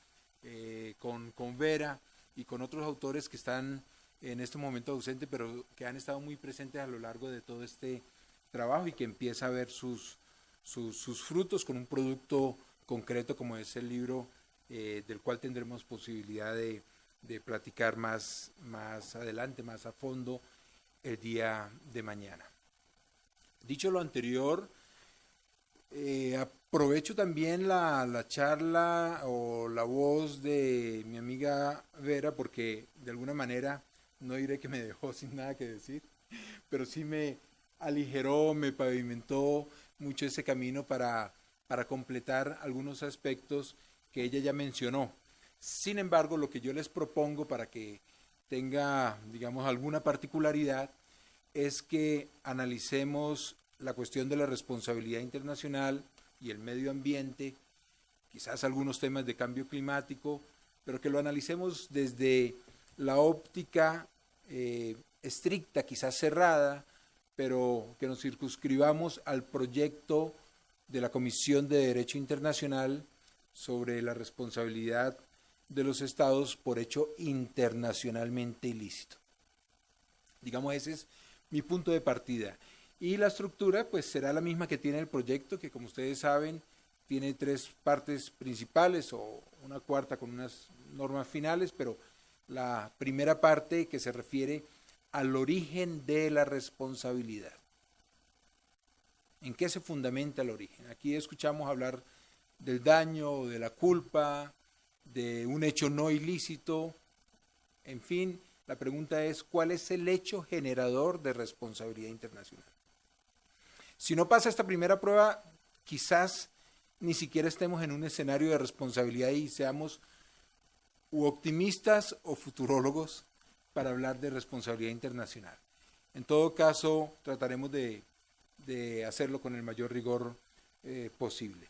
con Vera y con otros autores que están en este momento ausentes, pero que han estado muy presentes a lo largo de todo este trabajo y que empieza a ver sus frutos con un producto concreto como es el libro, del cual tendremos posibilidad de platicar más adelante, más a fondo, el día de mañana. Dicho lo anterior, aprovecho también la charla o la voz de mi amiga Vera, porque de alguna manera, no diré que me dejó sin nada que decir, pero sí me aligeró, me pavimentó mucho ese camino para completar algunos aspectos que ella ya mencionó. Sin embargo, lo que yo les propongo para que tenga, digamos, alguna particularidad es que analicemos la cuestión de la responsabilidad internacional y el medio ambiente, quizás algunos temas de cambio climático, pero que lo analicemos desde la óptica estricta, quizás cerrada, pero que nos circunscribamos al proyecto de la Comisión de Derecho Internacional sobre la responsabilidad de los estados por hecho internacionalmente ilícito. Digamos, ese es mi punto de partida. Y la estructura pues será la misma que tiene el proyecto, que como ustedes saben tiene 3 partes principales o una cuarta con unas normas finales, pero la primera parte que se refiere al origen de la responsabilidad. ¿En qué se fundamenta el origen? Aquí escuchamos hablar del daño, de la culpa, de un hecho no ilícito. En fin, la pregunta es, ¿cuál es el hecho generador de responsabilidad internacional? Si no pasa esta primera prueba, quizás ni siquiera estemos en un escenario de responsabilidad y seamos u optimistas o futurólogos para hablar de responsabilidad internacional. En todo caso, trataremos de hacerlo con el mayor rigor posible.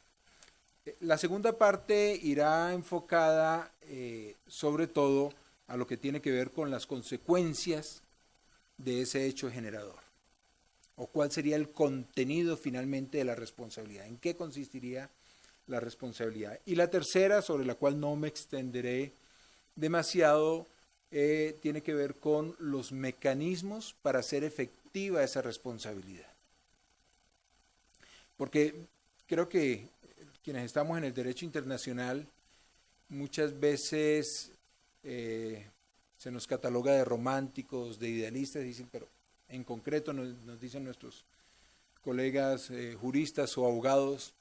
La segunda parte irá enfocada sobre todo a lo que tiene que ver con las consecuencias de ese hecho generador, o cuál sería el contenido finalmente de la responsabilidad, en qué consistiría la responsabilidad. Y la tercera, sobre la cual no me extenderé demasiado, tiene que ver con los mecanismos para hacer efectiva esa responsabilidad. Porque creo que quienes estamos en el derecho internacional muchas veces se nos cataloga de románticos, de idealistas, dicen, pero en concreto nos dicen nuestros colegas juristas o abogados,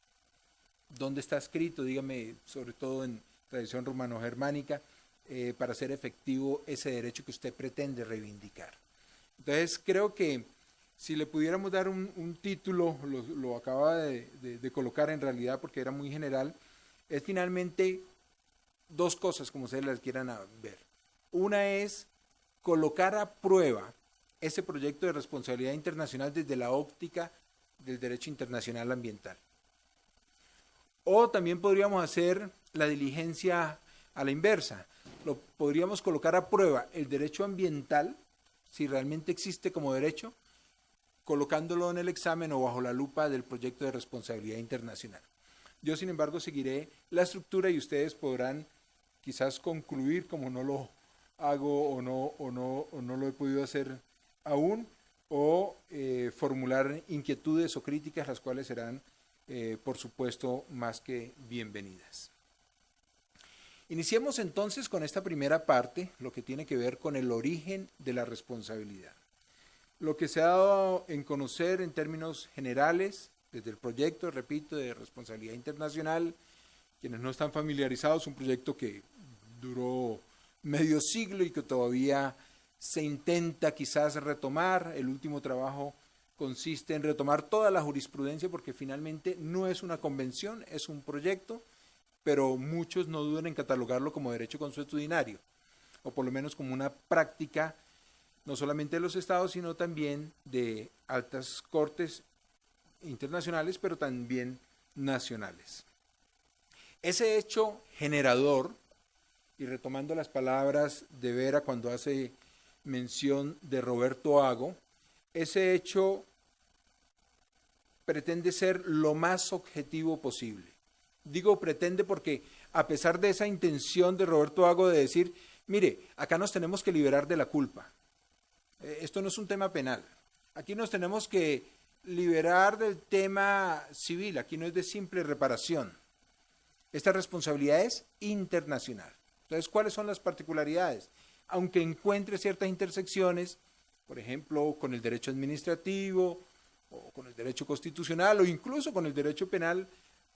¿dónde está escrito? Dígame, sobre todo en tradición romano-germánica, para hacer efectivo ese derecho que usted pretende reivindicar. Entonces creo que si le pudiéramos dar un título, lo acaba de colocar en realidad porque era muy general, es finalmente 2 cosas como ustedes las quieran ver. Una es colocar a prueba ese proyecto de responsabilidad internacional desde la óptica del derecho internacional ambiental. O también podríamos hacer la diligencia a la inversa. Podríamos colocar a prueba el derecho ambiental, si realmente existe como derecho, colocándolo en el examen o bajo la lupa del proyecto de responsabilidad internacional. Yo, sin embargo, seguiré la estructura y ustedes podrán quizás concluir, como no lo hago o no lo he podido hacer aún, o formular inquietudes o críticas, las cuales serán, por supuesto, más que bienvenidas. Iniciemos entonces con esta primera parte, lo que tiene que ver con el origen de la responsabilidad. Lo que se ha dado en conocer en términos generales, desde el proyecto, repito, de responsabilidad internacional, quienes no están familiarizados, un proyecto que duró medio siglo y que todavía se intenta quizás retomar. El último trabajo consiste en retomar toda la jurisprudencia porque finalmente no es una convención, es un proyecto, pero muchos no dudan en catalogarlo como derecho consuetudinario, o por lo menos como una práctica no solamente de los estados, sino también de altas cortes internacionales, pero también nacionales. Ese hecho generador, y retomando las palabras de Vera cuando hace mención de Roberto Ago, ese hecho pretende ser lo más objetivo posible. Digo pretende porque a pesar de esa intención de Roberto Ago de decir, mire, acá nos tenemos que liberar de la culpa. Esto no es un tema penal. Aquí nos tenemos que liberar del tema civil. Aquí no es de simple reparación. Esta responsabilidad es internacional. Entonces, ¿cuáles son las particularidades? Aunque encuentre ciertas intersecciones, por ejemplo, con el derecho administrativo, o con el derecho constitucional, o incluso con el derecho penal,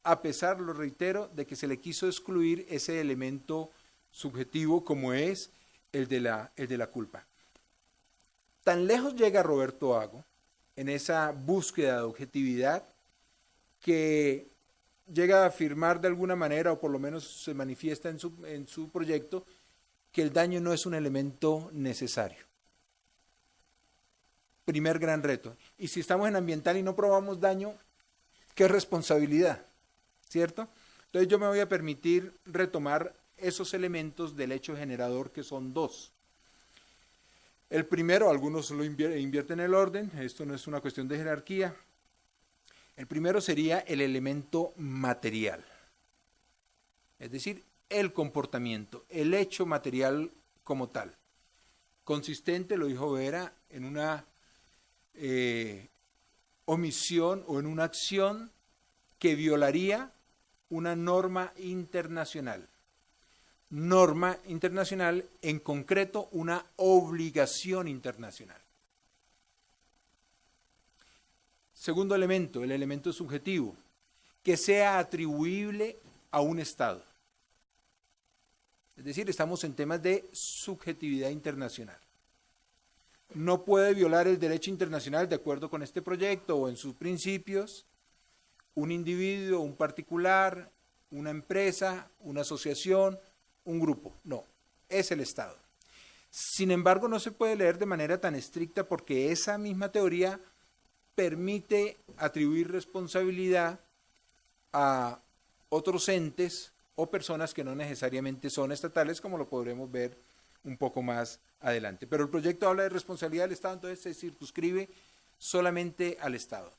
a pesar, lo reitero, de que se le quiso excluir ese elemento subjetivo como es el de la culpa. Tan lejos llega Roberto Ago en esa búsqueda de objetividad que llega a afirmar de alguna manera, o por lo menos se manifiesta en su proyecto, que el daño no es un elemento necesario. Primer gran reto. Y si estamos en ambiental y no probamos daño, ¿qué responsabilidad? ¿Cierto? Entonces yo me voy a permitir retomar esos elementos del hecho generador, que son dos. El primero, algunos lo invierten el orden, esto no es una cuestión de jerarquía. El primero sería el elemento material, es decir, el comportamiento, el hecho material como tal. Consistente, lo dijo Vera, en una omisión o en una acción que violaría una norma internacional. Norma internacional, en concreto, una obligación internacional. Segundo elemento, el elemento subjetivo, que sea atribuible a un Estado. Es decir, estamos en temas de subjetividad internacional. No puede violar el derecho internacional de acuerdo con este proyecto o en sus principios un individuo, un particular, una empresa, una asociación, un grupo. No, es el Estado. Sin embargo, no se puede leer de manera tan estricta porque esa misma teoría permite atribuir responsabilidad a otros entes o personas que no necesariamente son estatales, como lo podremos ver un poco más adelante. Pero el proyecto habla de responsabilidad del Estado, entonces se circunscribe solamente al Estado.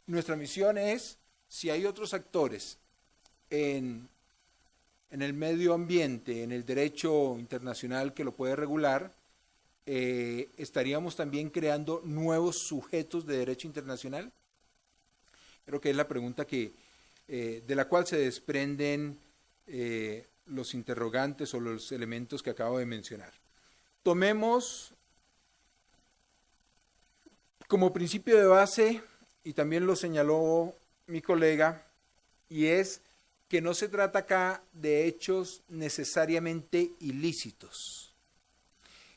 Nuestra misión es, si hay otros actores en el medio ambiente, en el derecho internacional que lo puede regular, estaríamos también creando nuevos sujetos de derecho internacional. Creo que es la pregunta que, de la cual se desprenden los interrogantes o los elementos que acabo de mencionar. Tomemos como principio de base, y también lo señaló mi colega, y es que no se trata acá de hechos necesariamente ilícitos.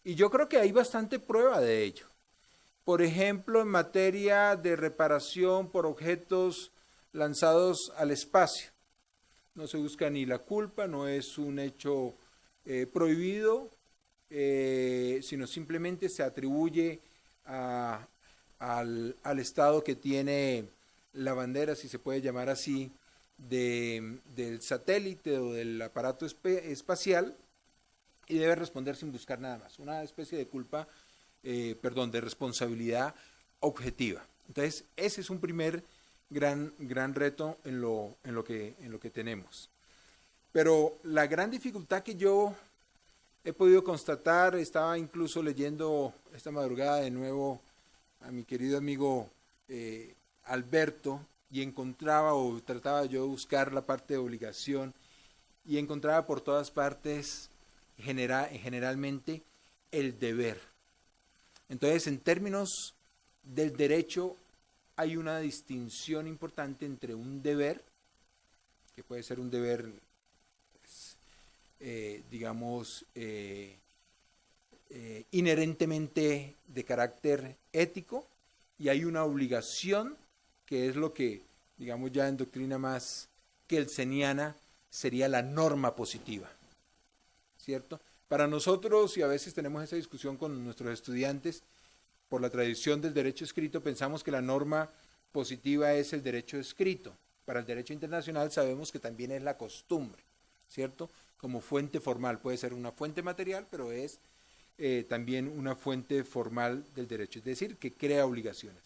Y yo creo que hay bastante prueba de ello. Por ejemplo, en materia de reparación por objetos lanzados al espacio. No se busca ni la culpa, no es un hecho prohibido, sino simplemente se atribuye al Estado que tiene la bandera, si se puede llamar así, del satélite o del aparato espacial, y debe responder sin buscar nada más. Una especie de culpa, de responsabilidad objetiva. Entonces, ese es un primer gran reto en lo que tenemos. Pero la gran dificultad que yo he podido constatar, estaba incluso leyendo esta madrugada de nuevo a mi querido amigo Alberto, y encontraba o trataba yo de buscar la parte de obligación, y encontraba por todas partes generalmente el deber. Entonces, en términos del derecho, hay una distinción importante entre un deber, que puede ser un deber, digamos, inherentemente de carácter ético, y hay una obligación, que es lo que, digamos, ya en doctrina más kelseniana, sería la norma positiva, ¿cierto? Para nosotros, y a veces tenemos esa discusión con nuestros estudiantes, por la tradición del derecho escrito, pensamos que la norma positiva es el derecho escrito. Para el derecho internacional sabemos que también es la costumbre, ¿cierto? Como fuente formal, puede ser una fuente material, pero es también una fuente formal del derecho, es decir, que crea obligaciones.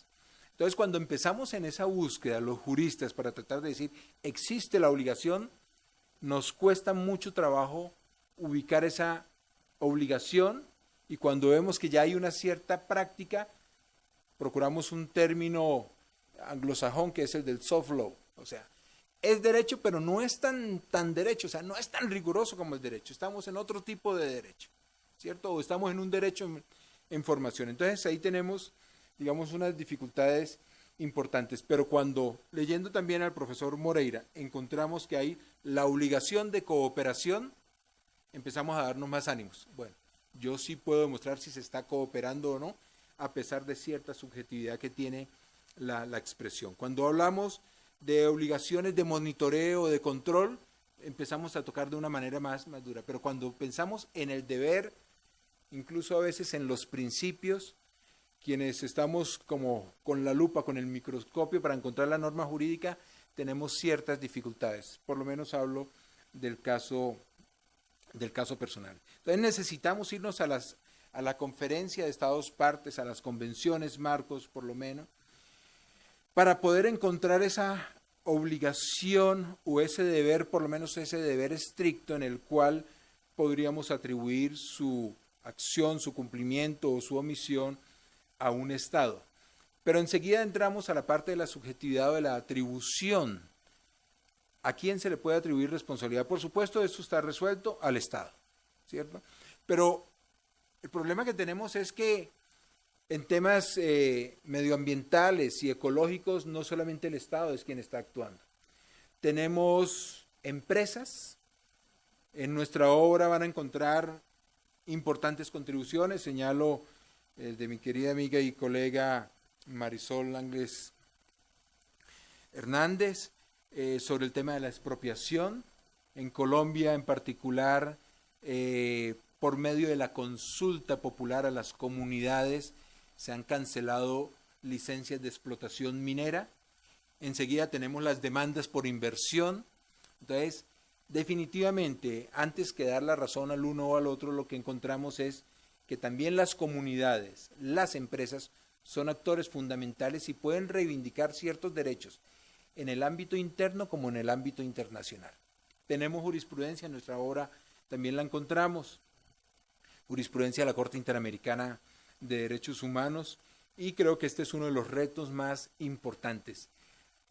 Entonces, cuando empezamos en esa búsqueda, los juristas, para tratar de decir, existe la obligación, nos cuesta mucho trabajo ubicar esa obligación, y cuando vemos que ya hay una cierta práctica, procuramos un término anglosajón que es el del soft law, o sea, es derecho, pero no es tan derecho, o sea, no es tan riguroso como el derecho, estamos en otro tipo de derecho, ¿cierto? O estamos en un derecho en formación. Entonces ahí tenemos, digamos, unas dificultades importantes, pero cuando, leyendo también al profesor Moreira, encontramos que hay la obligación de cooperación, empezamos a darnos más ánimos. Bueno, yo sí puedo demostrar si se está cooperando o no, a pesar de cierta subjetividad que tiene la expresión. Cuando hablamos de obligaciones de monitoreo, de control, empezamos a tocar de una manera más dura. Pero cuando pensamos en el deber, incluso a veces en los principios, quienes estamos como con la lupa, con el microscopio para encontrar la norma jurídica, tenemos ciertas dificultades. Por lo menos hablo del caso personal. Entonces necesitamos irnos a la conferencia de Estados partes, a las convenciones marcos por lo menos, para poder encontrar esa obligación o ese deber, por lo menos ese deber estricto en el cual podríamos atribuir su acción, su cumplimiento o su omisión a un Estado. Pero enseguida entramos a la parte de la subjetividad o de la atribución. ¿A quién se le puede atribuir responsabilidad? Por supuesto, eso está resuelto al Estado, ¿cierto? Pero el problema que tenemos es que en temas medioambientales y ecológicos, no solamente el Estado es quien está actuando. Tenemos empresas, en nuestra obra van a encontrar importantes contribuciones, señalo el de mi querida amiga y colega Marisol Ángeles Hernández, sobre el tema de la expropiación, en Colombia en particular, por medio de la consulta popular a las comunidades, se han cancelado licencias de explotación minera. Enseguida tenemos las demandas por inversión. Entonces, definitivamente, antes que dar la razón al uno o al otro, lo que encontramos es que también las comunidades, las empresas, son actores fundamentales y pueden reivindicar ciertos derechos en el ámbito interno como en el ámbito internacional. Tenemos jurisprudencia, en nuestra obra también la encontramos, jurisprudencia de la Corte Interamericana de Derechos Humanos, y creo que este es uno de los retos más importantes.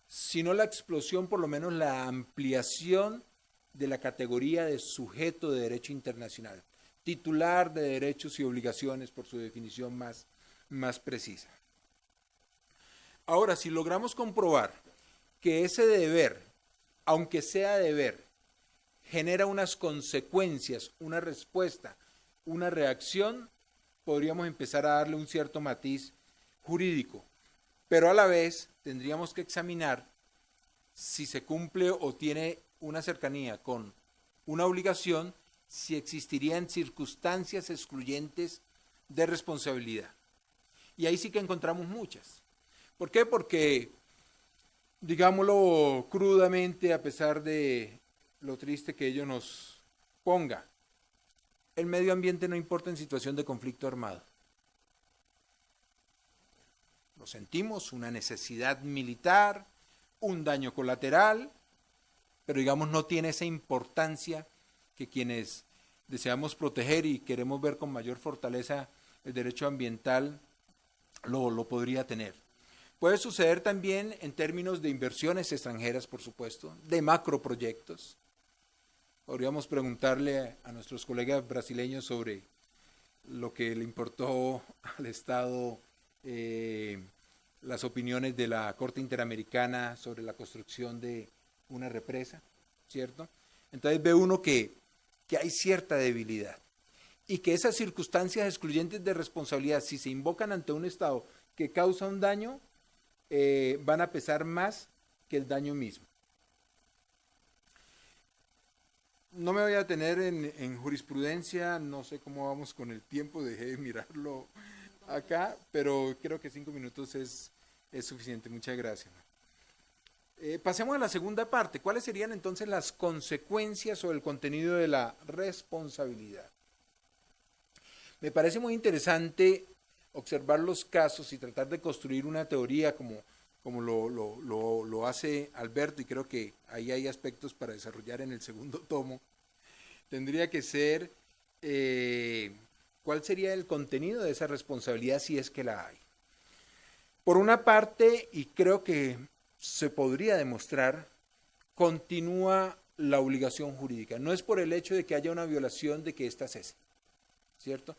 Si no la explosión, por lo menos la ampliación de la categoría de sujeto de derecho internacional, titular de derechos y obligaciones por su definición más precisa. Ahora, si logramos comprobar que ese deber, aunque sea deber, genera unas consecuencias, una respuesta, una reacción, podríamos empezar a darle un cierto matiz jurídico, pero a la vez tendríamos que examinar si se cumple o tiene una cercanía con una obligación, si existirían circunstancias excluyentes de responsabilidad. Y ahí sí que encontramos muchas. ¿Por qué? Porque, digámoslo crudamente, a pesar de lo triste que ello nos ponga, el medio ambiente no importa en situación de conflicto armado. Lo sentimos, una necesidad militar, un daño colateral, pero digamos no tiene esa importancia que quienes deseamos proteger y queremos ver con mayor fortaleza el derecho ambiental lo podría tener. Puede suceder también en términos de inversiones extranjeras, por supuesto, de macroproyectos. Podríamos preguntarle a nuestros colegas brasileños sobre lo que le importó al Estado las opiniones de la Corte Interamericana sobre la construcción de una represa, ¿cierto? Entonces ve uno que hay cierta debilidad y que esas circunstancias excluyentes de responsabilidad, si se invocan ante un Estado que causa un daño, van a pesar más que el daño mismo. No me voy a detener en jurisprudencia, no sé cómo vamos con el tiempo, dejé de mirarlo acá, pero creo que 5 minutos es suficiente. Muchas gracias. Pasemos a la segunda parte. ¿Cuáles serían entonces las consecuencias o el contenido de la responsabilidad? Me parece muy interesante observar los casos y tratar de construir una teoría como lo hace Alberto, y creo que ahí hay aspectos para desarrollar en el segundo tomo. Tendría que ser cuál sería el contenido de esa responsabilidad si es que la hay. Por una parte, y creo que se podría demostrar, continúa la obligación jurídica. No es por el hecho de que haya una violación de que ésta cese, ¿cierto?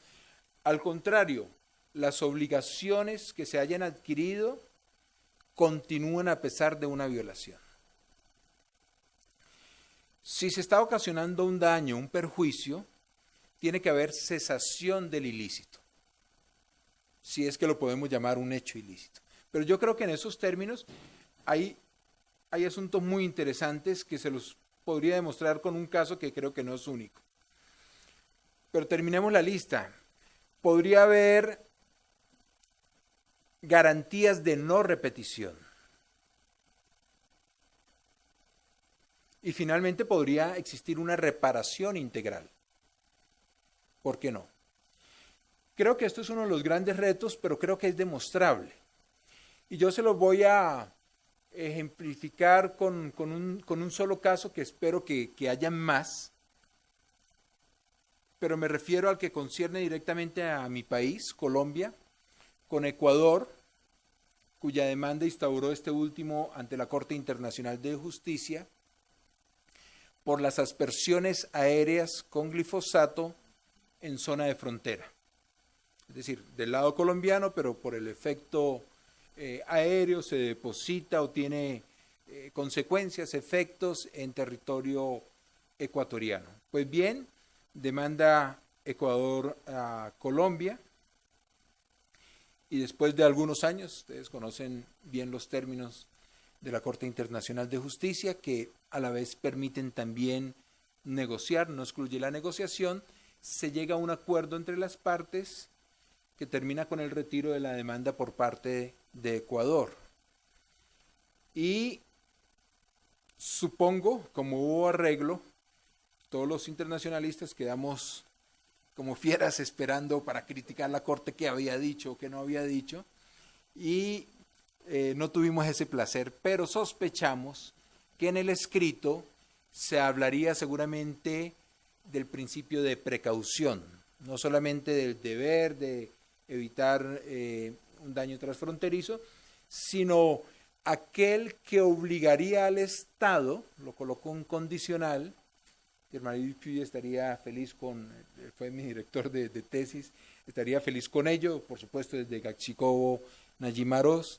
Al contrario, las obligaciones que se hayan adquirido continúan a pesar de una violación. Si se está ocasionando un daño, un perjuicio, tiene que haber cesación del ilícito, si es que lo podemos llamar un hecho ilícito. Pero yo creo que en esos términos hay asuntos muy interesantes que se los podría demostrar con un caso que creo que no es único. Pero terminemos la lista. Podría haber garantías de no repetición. Y finalmente podría existir una reparación integral. ¿Por qué no? Creo que esto es uno de los grandes retos, pero creo que es demostrable. Y yo se los voy a ejemplificar con un solo caso que espero que haya más, pero me refiero al que concierne directamente a mi país, Colombia, con Ecuador, cuya demanda instauró este último ante la Corte Internacional de Justicia por las aspersiones aéreas con glifosato en zona de frontera. Es decir, del lado colombiano, pero por el efecto aéreo se deposita o tiene consecuencias, efectos en territorio ecuatoriano. Pues bien, demanda Ecuador a Colombia y después de algunos años, ustedes conocen bien los términos de la Corte Internacional de Justicia, que a la vez permiten también negociar, no excluye la negociación, se llega a un acuerdo entre las partes que termina con el retiro de la demanda por parte de Ecuador. Y supongo, como hubo arreglo, todos los internacionalistas quedamos como fieras esperando para criticar la Corte qué había dicho o qué no había dicho, y no tuvimos ese placer, pero sospechamos que en el escrito se hablaría seguramente del principio de precaución, no solamente del deber de evitar un daño transfronterizo, sino aquel que obligaría al Estado, lo colocó un condicional, Germán Puy estaría feliz fue mi director de tesis, estaría feliz con ello, por supuesto desde Gachicobo, Nayimaros,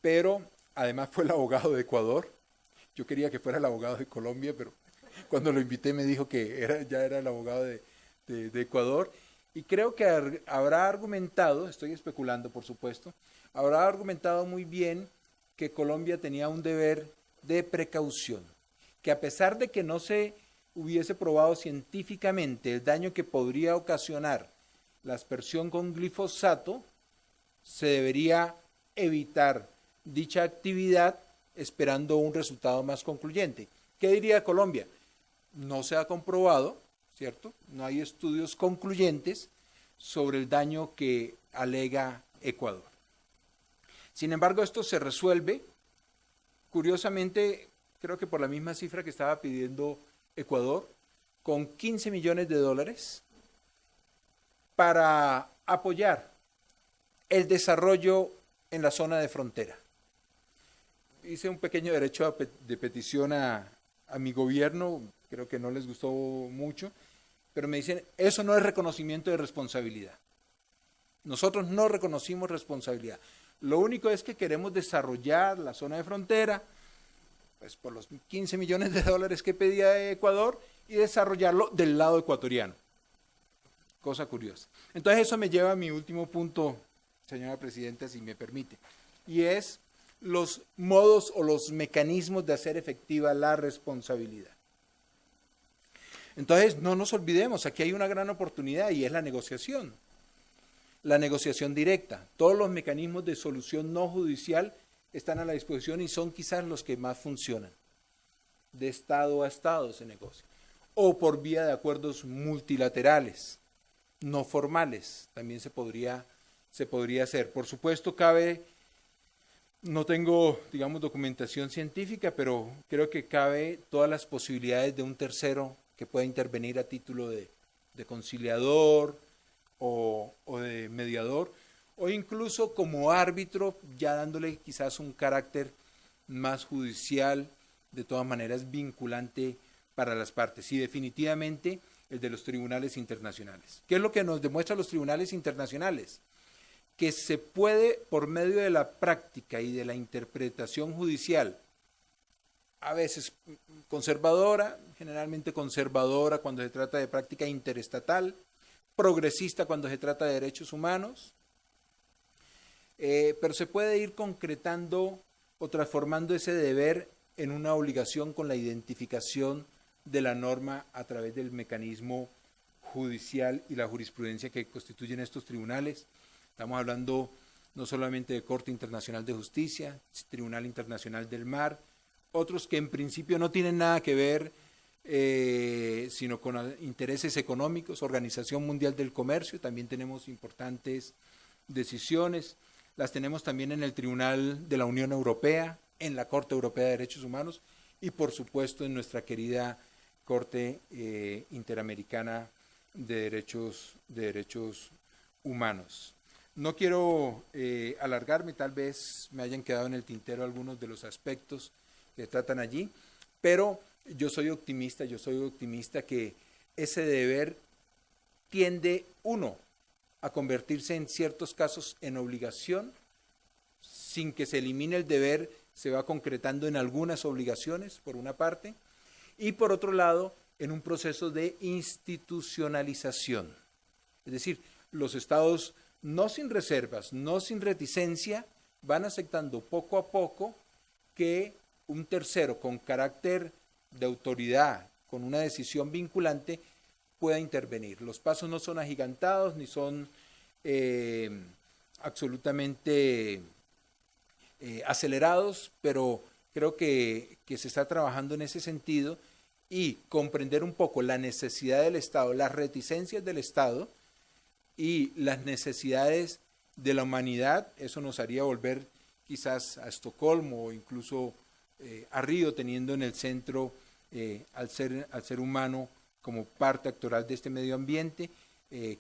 pero además fue el abogado de Ecuador. Yo quería que fuera el abogado de Colombia, pero cuando lo invité me dijo que ya era el abogado de Ecuador, y creo que habrá argumentado, estoy especulando por supuesto, habrá argumentado muy bien que Colombia tenía un deber de precaución, que a pesar de que no se hubiese probado científicamente el daño que podría ocasionar la aspersión con glifosato, se debería evitar dicha actividad esperando un resultado más concluyente. ¿Qué diría Colombia? No se ha comprobado, ¿cierto? No hay estudios concluyentes sobre el daño que alega Ecuador. Sin embargo, esto se resuelve, curiosamente, creo que por la misma cifra que estaba pidiendo Ecuador, con $15 millones para apoyar el desarrollo en la zona de frontera. Hice un pequeño derecho de petición a mi gobierno, creo que no les gustó mucho, pero me dicen, eso no es reconocimiento de responsabilidad. Nosotros no reconocimos responsabilidad. Lo único es que queremos desarrollar la zona de frontera, pues por los 15 millones de dólares que pedía Ecuador, y desarrollarlo del lado ecuatoriano. Cosa curiosa. Entonces eso me lleva a mi último punto, señora Presidenta, si me permite, y es los modos o los mecanismos de hacer efectiva la responsabilidad. Entonces no nos olvidemos, aquí hay una gran oportunidad y es la negociación directa. Todos los mecanismos de solución no judicial están a la disposición y son quizás los que más funcionan. De Estado a Estado se negocia. O por vía de acuerdos multilaterales, no formales, también se podría hacer. Por supuesto, no tengo, digamos, documentación científica, pero creo que cabe todas las posibilidades de un tercero que pueda intervenir a título de conciliador o de mediador, o incluso como árbitro, ya dándole quizás un carácter más judicial, de todas maneras vinculante para las partes. Y definitivamente el de los tribunales internacionales. ¿Qué es lo que nos demuestran los tribunales internacionales? Que se puede, por medio de la práctica y de la interpretación judicial, a veces conservadora, generalmente conservadora cuando se trata de práctica interestatal, progresista cuando se trata de derechos humanos, pero se puede ir concretando o transformando ese deber en una obligación con la identificación de la norma a través del mecanismo judicial y la jurisprudencia que constituyen estos tribunales. Estamos hablando no solamente de Corte Internacional de Justicia, Tribunal Internacional del Mar, otros que en principio no tienen nada que ver sino con intereses económicos, Organización Mundial del Comercio, también tenemos importantes decisiones, las tenemos también en el Tribunal de la Unión Europea, en la Corte Europea de Derechos Humanos y por supuesto en nuestra querida Corte Interamericana de Derechos Humanos. No quiero alargarme, tal vez me hayan quedado en el tintero algunos de los aspectos que tratan allí, pero yo soy optimista que ese deber tiende, uno, a convertirse en ciertos casos en obligación, sin que se elimine el deber, se va concretando en algunas obligaciones, por una parte, y por otro lado, en un proceso de institucionalización. Es decir, los estados, no sin reservas, no sin reticencia, van aceptando poco a poco que un tercero con carácter de autoridad, con una decisión vinculante, pueda intervenir. Los pasos no son agigantados ni son absolutamente acelerados, pero creo que se está trabajando en ese sentido y comprender un poco la necesidad del Estado, las reticencias del Estado y las necesidades de la humanidad. Eso nos haría volver quizás a Estocolmo o incluso a Río, teniendo en el centro al ser humano como parte actoral de este medio ambiente.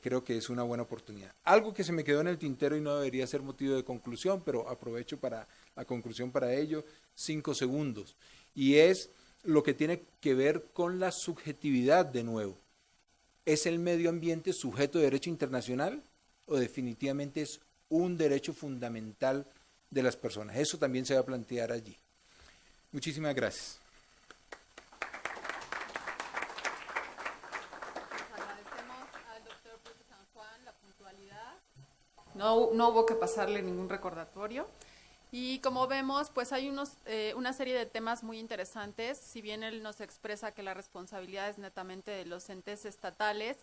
Creo que es una buena oportunidad. Algo que se me quedó en el tintero y no debería ser motivo de conclusión, pero aprovecho para la conclusión para ello, 5 segundos, y es lo que tiene que ver con la subjetividad de nuevo. ¿Es el medio ambiente sujeto de derecho internacional o definitivamente es un derecho fundamental de las personas? Eso también se va a plantear allí. Muchísimas gracias. No hubo que pasarle ningún recordatorio. Y como vemos, pues hay una serie de temas muy interesantes. Si bien él nos expresa que la responsabilidad es netamente de los entes estatales,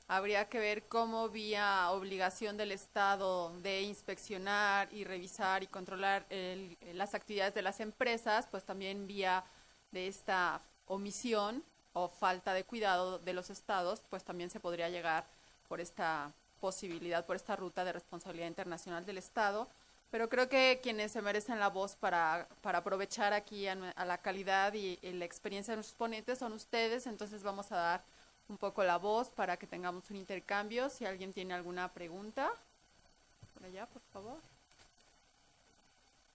habría que ver cómo vía obligación del Estado de inspeccionar y revisar y controlar las actividades de las empresas, pues también vía de esta omisión o falta de cuidado de los estados, pues también se podría llegar por esta posibilidad, por esta ruta de responsabilidad internacional del Estado. Pero creo que quienes se merecen la voz para aprovechar aquí a la calidad y la experiencia de nuestros ponentes son ustedes, entonces vamos a dar un poco la voz para que tengamos un intercambio. Si alguien tiene alguna pregunta, por allá, por favor.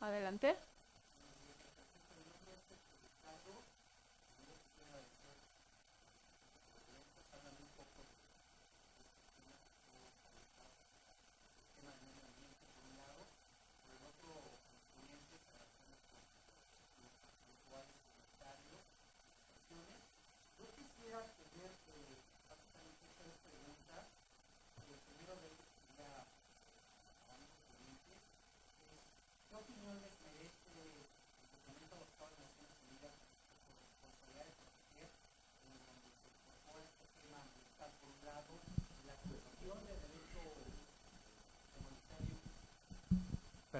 Adelante.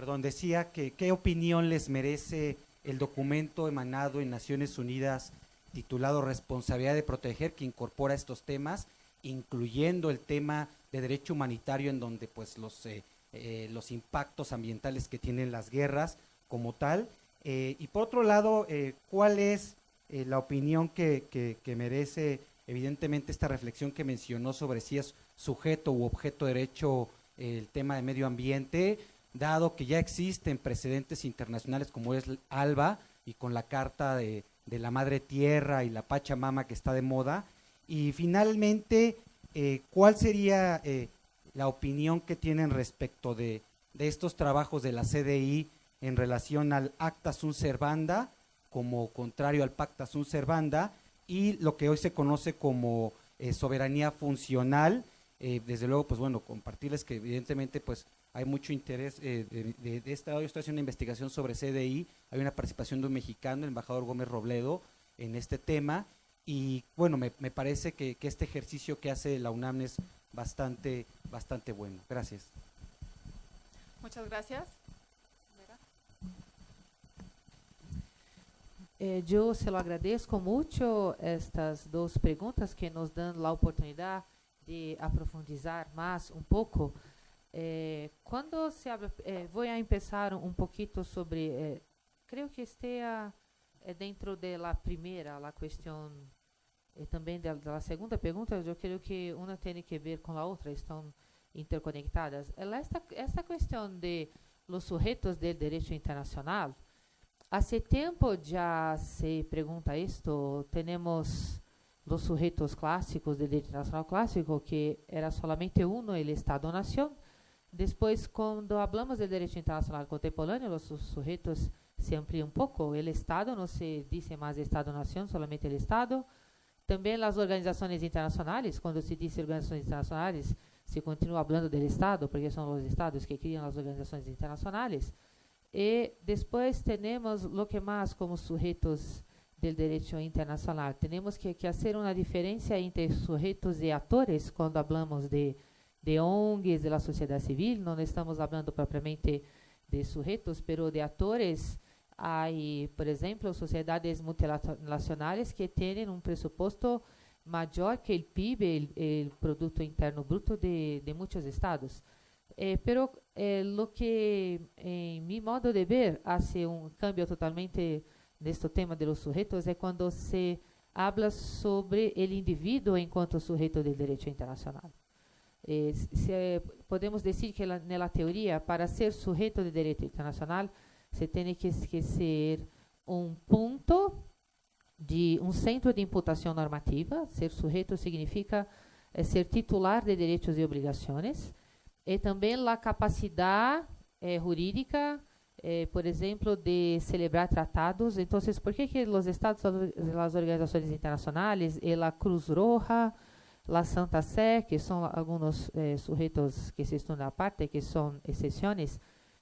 Perdón, decía que qué opinión les merece el documento emanado en Naciones Unidas titulado Responsabilidad de Proteger, que incorpora estos temas, incluyendo el tema de derecho humanitario, en donde pues los impactos ambientales que tienen las guerras como tal. Y por otro lado, ¿cuál es la opinión que merece evidentemente esta reflexión que mencionó sobre si es sujeto u objeto de derecho el tema de medio ambiente, dado que ya existen precedentes internacionales como es ALBA y con la Carta de la Madre Tierra y la Pachamama que está de moda? Y finalmente, ¿cuál sería la opinión que tienen respecto de estos trabajos de la CDI en relación al Acta Sunt Servanda, como contrario al Pacta Sunt Servanda, y lo que hoy se conoce como soberanía funcional? Desde luego, pues bueno, compartirles que evidentemente pues hay mucho interés de esta. Hoy estoy haciendo una investigación sobre CDI, hay una participación de un mexicano, el embajador Gómez Robledo, en este tema, y bueno, me parece que este ejercicio que hace la UNAM es bastante bueno. Gracias. Muchas gracias. Yo se lo agradezco mucho estas dos preguntas que nos dan la oportunidad de aprofundizar más un poco. Cuando se habla, voy a empezar un poquito sobre, creo que esté dentro de la primera, la cuestión, también de la segunda pregunta. Yo creo que una tiene que ver con la otra, están interconectadas. Esta cuestión de los sujetos del derecho internacional, hace tiempo ya se pregunta esto. Tenemos los sujetos clásicos del derecho internacional clásico, que era solamente uno, el Estado-Nación. Después, cuando hablamos del derecho internacional contemporáneo, los sujetos se amplían un poco. El Estado, no se dice más Estado-Nación, solamente el Estado. También las organizaciones internacionales, cuando se dice organizaciones internacionales, se continúa hablando del Estado, porque son los Estados que crean las organizaciones internacionales. Y después tenemos lo que más como sujetos del derecho internacional. Tenemos que hacer una diferencia entre sujetos y actores cuando hablamos de ONGs, de la sociedad civil. No estamos hablando propiamente de sujetos, pero de actores. Hay, por ejemplo, sociedades multinacionales que tienen un presupuesto mayor que el PIB, el Producto Interno Bruto de muchos estados. Pero lo que, en mi modo de ver, hace un cambio totalmente de este tema de los sujetos es cuando se habla sobre el individuo en cuanto sujeto del derecho internacional. Podemos decir que en la teoría, para ser sujeto de derecho internacional, se tiene que ser un punto de un centro de imputación normativa. Ser sujeto significa ser titular de derechos y obligaciones, y también la capacidad jurídica, por ejemplo, de celebrar tratados. Entonces, ¿por qué que los estados, las organizaciones internacionales, y la Cruz Roja, la Santa Sé, que son algunos sujetos que se estudian aparte, que son excepciones?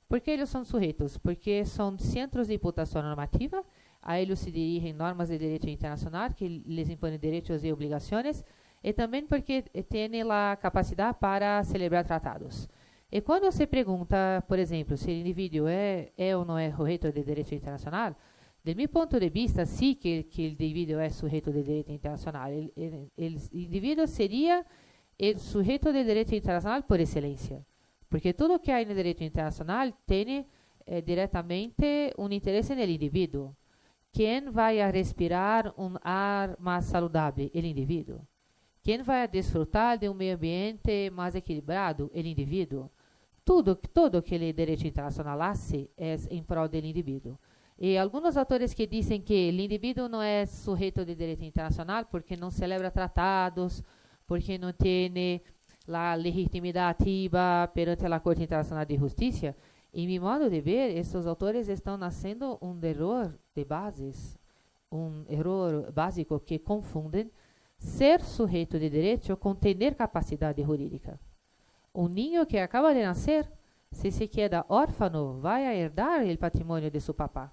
¿Por qué ellos son sujetos? Porque son centros de imputación normativa. A ellos se dirigen normas de derecho internacional que les imponen derechos y obligaciones, y también porque tienen la capacidad para celebrar tratados. Y cuando se pregunta, por ejemplo, si el individuo es o no es sujeto de derecho internacional, de mi punto de vista, sí que el individuo es sujeto de derecho internacional. El individuo sería el sujeto de derecho internacional por excelencia, porque todo lo que hay en el derecho internacional tiene directamente un interés en el individuo. ¿Quién va a respirar un ar más saludable? El individuo. ¿Quién va a disfrutar de un medio ambiente más equilibrado? El individuo. Todo que el derecho internacional hace es en pro del individuo. Y algunos autores que dicen que el individuo no es sujeto de derecho internacional porque no celebra tratados, porque no tiene la legitimidad activa perante la Corte Internacional de Justicia. En mi modo de ver, estos autores están haciendo un error de bases, un error básico, que confunden ser sujeto de derecho con tener capacidad jurídica. Un niño que acaba de nacer, si se queda órfano, va a heredar el patrimonio de su papá.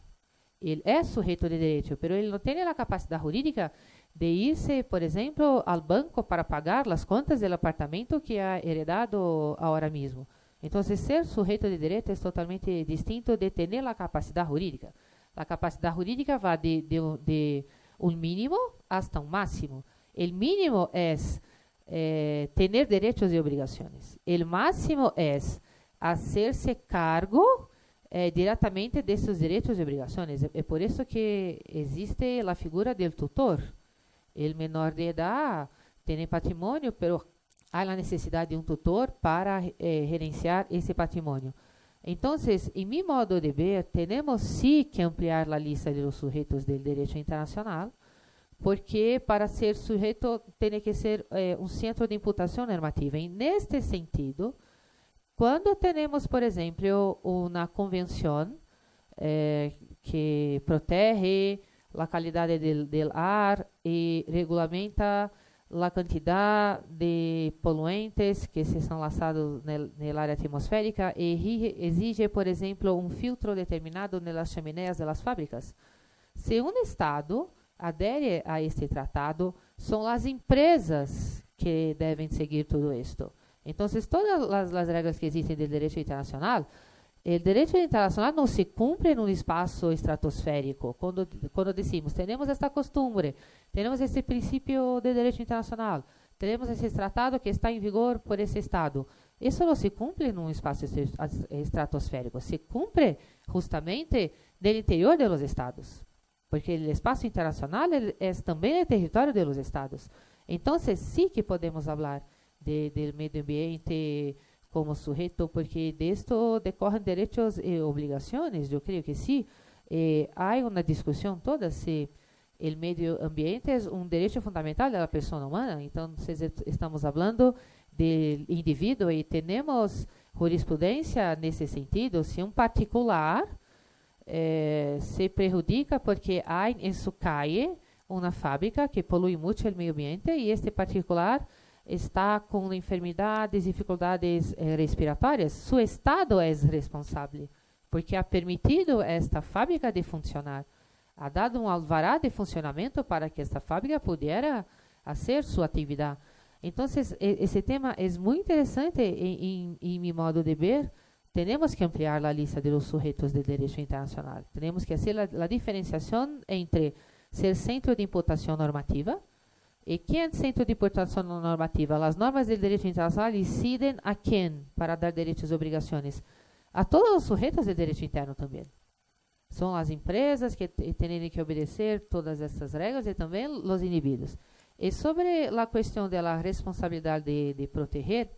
Él es sujeto de derecho, pero él no tiene la capacidad jurídica de irse, por ejemplo, al banco para pagar las cuentas del apartamento que ha heredado ahora mismo. Entonces, ser sujeto de derecho es totalmente distinto de tener la capacidad jurídica. La capacidad jurídica va de un mínimo hasta un máximo. El mínimo es tener derechos y obligaciones. El máximo es hacerse cargo directamente de sus derechos y obligaciones. Es por eso que existe la figura del tutor. El menor de edad tiene patrimonio, pero hay la necesidad de un tutor para gerenciar ese patrimonio. Entonces, en mi modo de ver, tenemos sí que ampliar la lista de los sujetos del derecho internacional, porque para ser sujeto tiene que ser un centro de imputación normativa. En este sentido, cuando tenemos, por ejemplo, una convención que protege la calidad del ar y regulamenta la cantidad de poluentes que se son lanzados en el área atmosférica y exige, por ejemplo, un filtro determinado en las chimeneas de las fábricas. Si un Estado adere a este tratado, son las empresas que deben seguir todo esto. Entonces, todas las reglas que existen del derecho internacional, el derecho internacional no se cumple en un espacio estratosférico. Cuando decimos, tenemos esta costumbre, tenemos este principio de derecho internacional, tenemos ese tratado que está en vigor por ese Estado. Eso no se cumple en un espacio estratosférico, se cumple justamente del interior de los Estados, porque el espacio internacional es también el territorio de los Estados. Entonces, sí que podemos hablar del medio ambiente como sujeto, porque de esto decorren derechos y obligaciones. Yo creo que sí. Hay una discusión toda si el medio ambiente es un derecho fundamental de la persona humana. Entonces, estamos hablando del individuo y tenemos jurisprudencia nesse sentido. Si un particular se perjudica porque hay en su calle una fábrica que polui mucho el medio ambiente y este particular está com enfermidades, dificuldades respiratórias, seu Estado é responsável, porque ha permitido esta fábrica de funcionar, ha dado um alvará de funcionamento para que esta fábrica pudiera fazer sua atividade. Então, esse tema é muito interessante em mi modo de ver. Temos que ampliar a lista de los sujetos de direito internacional. Temos que fazer a diferenciação entre ser centro de imputação normativa. ¿Y quién centro de importación normativa? Las normas del derecho internacional inciden a quién para dar derechos y obligaciones. A todos los sujetos del derecho interno también. Son las empresas que tienen que obedecer todas estas reglas y también los individuos. Y sobre la cuestión de la responsabilidad de proteger,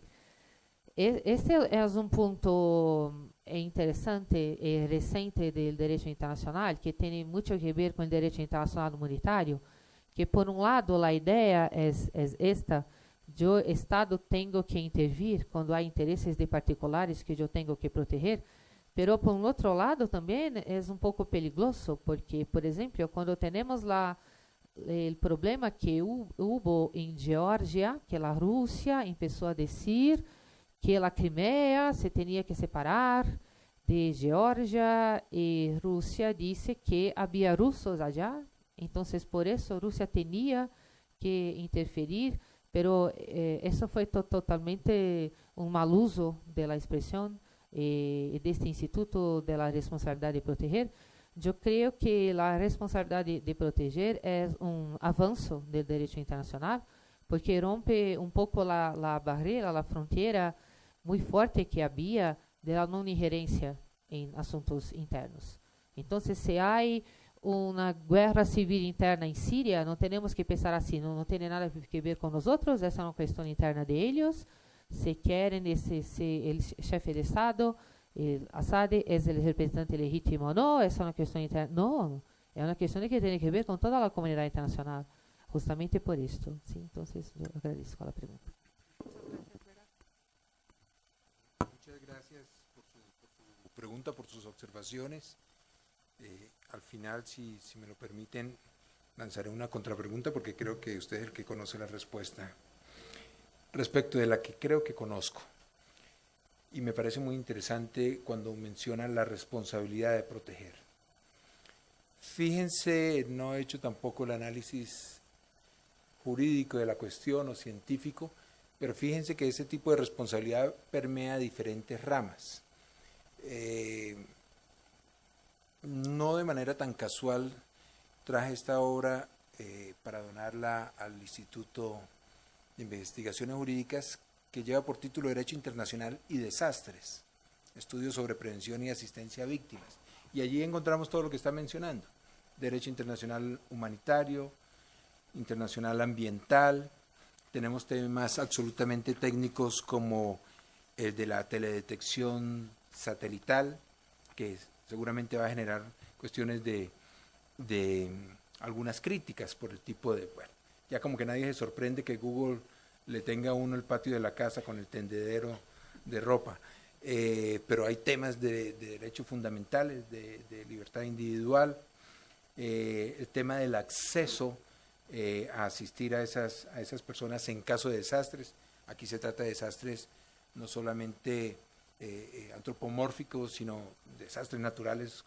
este es un punto interesante y reciente del derecho internacional que tiene mucho que ver con el derecho internacional humanitario. Que por um lado a ideia é esta, eu Estado tenho que intervir quando há interesses de particulares que eu tenho que proteger, pero por um outro lado também é um pouco peligroso, porque, por exemplo, quando temos lá o problema que houve em Geórgia, que a Rússia começou a dizer que a Crimeia se tinha que separar de Geórgia e Rússia disse que havia russos allá. Então, por isso, a Rússia tinha que interferir, pero isso foi totalmente um mal uso da expressão deste Instituto da Responsabilidade de Proteger. Eu creio que a responsabilidade de proteger é um avanço do direito internacional, porque rompe um pouco a barreira, a fronteira muito forte que havia da não ingerência em assuntos internos. Então, se há uma guerra civil interna em Síria, não temos que pensar assim, não tem nada a ver com nós outros, essa é uma questão interna de eles. Se querem o chefe de Estado, Assad é o representante legítimo ou não, essa é uma questão interna. Não, é uma questão que tem a ver com toda a comunidade internacional, justamente por isto. Sim, então, eu agradeço pela pergunta. Muchas gracias por su pregunta, por sus observaciones. Al final, si me lo permiten, lanzaré una contrapregunta porque creo que usted es el que conoce la respuesta respecto de la que creo que conozco. Y me parece muy interesante cuando menciona la responsabilidad de proteger. Fíjense, no he hecho tampoco el análisis jurídico de la cuestión o científico, pero fíjense que ese tipo de responsabilidad permea diferentes ramas. No de manera tan casual traje esta obra para donarla al Instituto de Investigaciones Jurídicas, que lleva por título Derecho Internacional y Desastres, estudios sobre prevención y asistencia a víctimas. Y allí encontramos todo lo que está mencionando: derecho internacional humanitario, internacional ambiental. Tenemos temas absolutamente técnicos como el de la teledetección satelital, que seguramente va a generar cuestiones de algunas críticas por el tipo de, bueno, ya como que nadie se sorprende que Google le tenga a uno el patio de la casa con el tendedero de ropa, pero hay temas de derechos fundamentales, de libertad individual, el tema del acceso a asistir a esas personas en caso de desastres. Aquí se trata de desastres no solamente antropomórficos, sino desastres naturales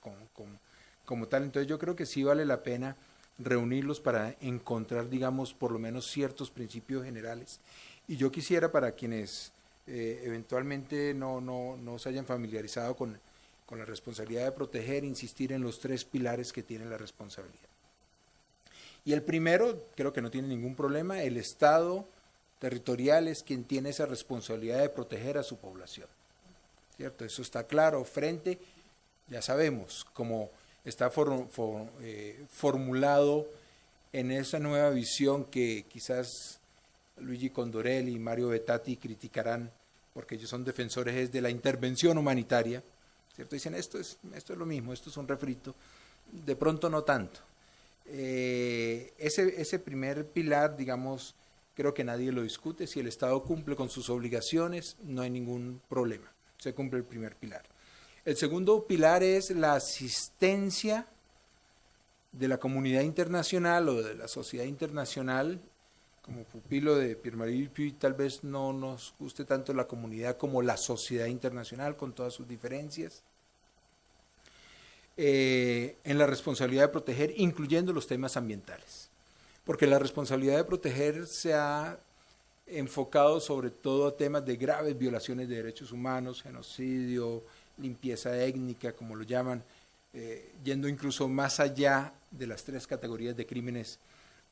como tal. Entonces yo creo que sí vale la pena reunirlos para encontrar, digamos, por lo menos ciertos principios generales. Y yo quisiera, para quienes eventualmente no se hayan familiarizado con la responsabilidad de proteger, insistir en los 3 pilares que tiene la responsabilidad. Y el primero, creo que no tiene ningún problema: el Estado territorial es quien tiene esa responsabilidad de proteger a su población, ¿cierto? Eso está claro, ya sabemos, como está formulado en esa nueva visión que quizás Luigi Condorelli y Mario Bettati criticarán, porque ellos son defensores de la intervención humanitaria, ¿cierto? Dicen, esto es lo mismo, esto es un refrito, de pronto no tanto. Ese primer pilar, digamos, creo que nadie lo discute. Si el Estado cumple con sus obligaciones, no hay ningún problema, se cumple el primer pilar. El segundo pilar es la asistencia de la comunidad internacional o de la sociedad internacional. Como pupilo de Pierre-Marie Dupuy, tal vez no nos guste tanto la comunidad como la sociedad internacional, con todas sus diferencias, en la responsabilidad de proteger, incluyendo los temas ambientales, porque la responsabilidad de proteger se ha enfocado sobre todo a temas de graves violaciones de derechos humanos, genocidio, limpieza étnica, como lo llaman, yendo incluso más allá de las 3 categorías de crímenes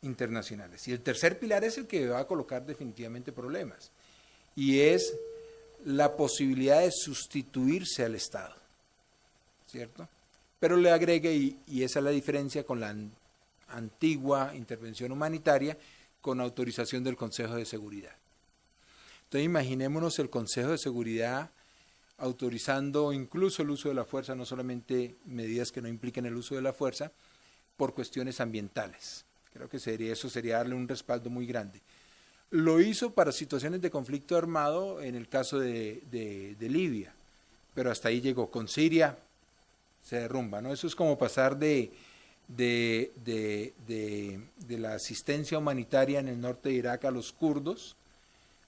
internacionales. Y el tercer pilar es el que va a colocar definitivamente problemas, y es la posibilidad de sustituirse al Estado, ¿cierto? Pero le agregue, y esa es la diferencia con la antigua intervención humanitaria, con autorización del Consejo de Seguridad. Entonces imaginémonos el Consejo de Seguridad autorizando incluso el uso de la fuerza, no solamente medidas que no impliquen el uso de la fuerza, por cuestiones ambientales. Creo que eso sería darle un respaldo muy grande. Lo hizo para situaciones de conflicto armado en el caso de Libia, pero hasta ahí llegó. Con Siria se derrumba, ¿no? Eso es como pasar de la asistencia humanitaria en el norte de Irak a los kurdos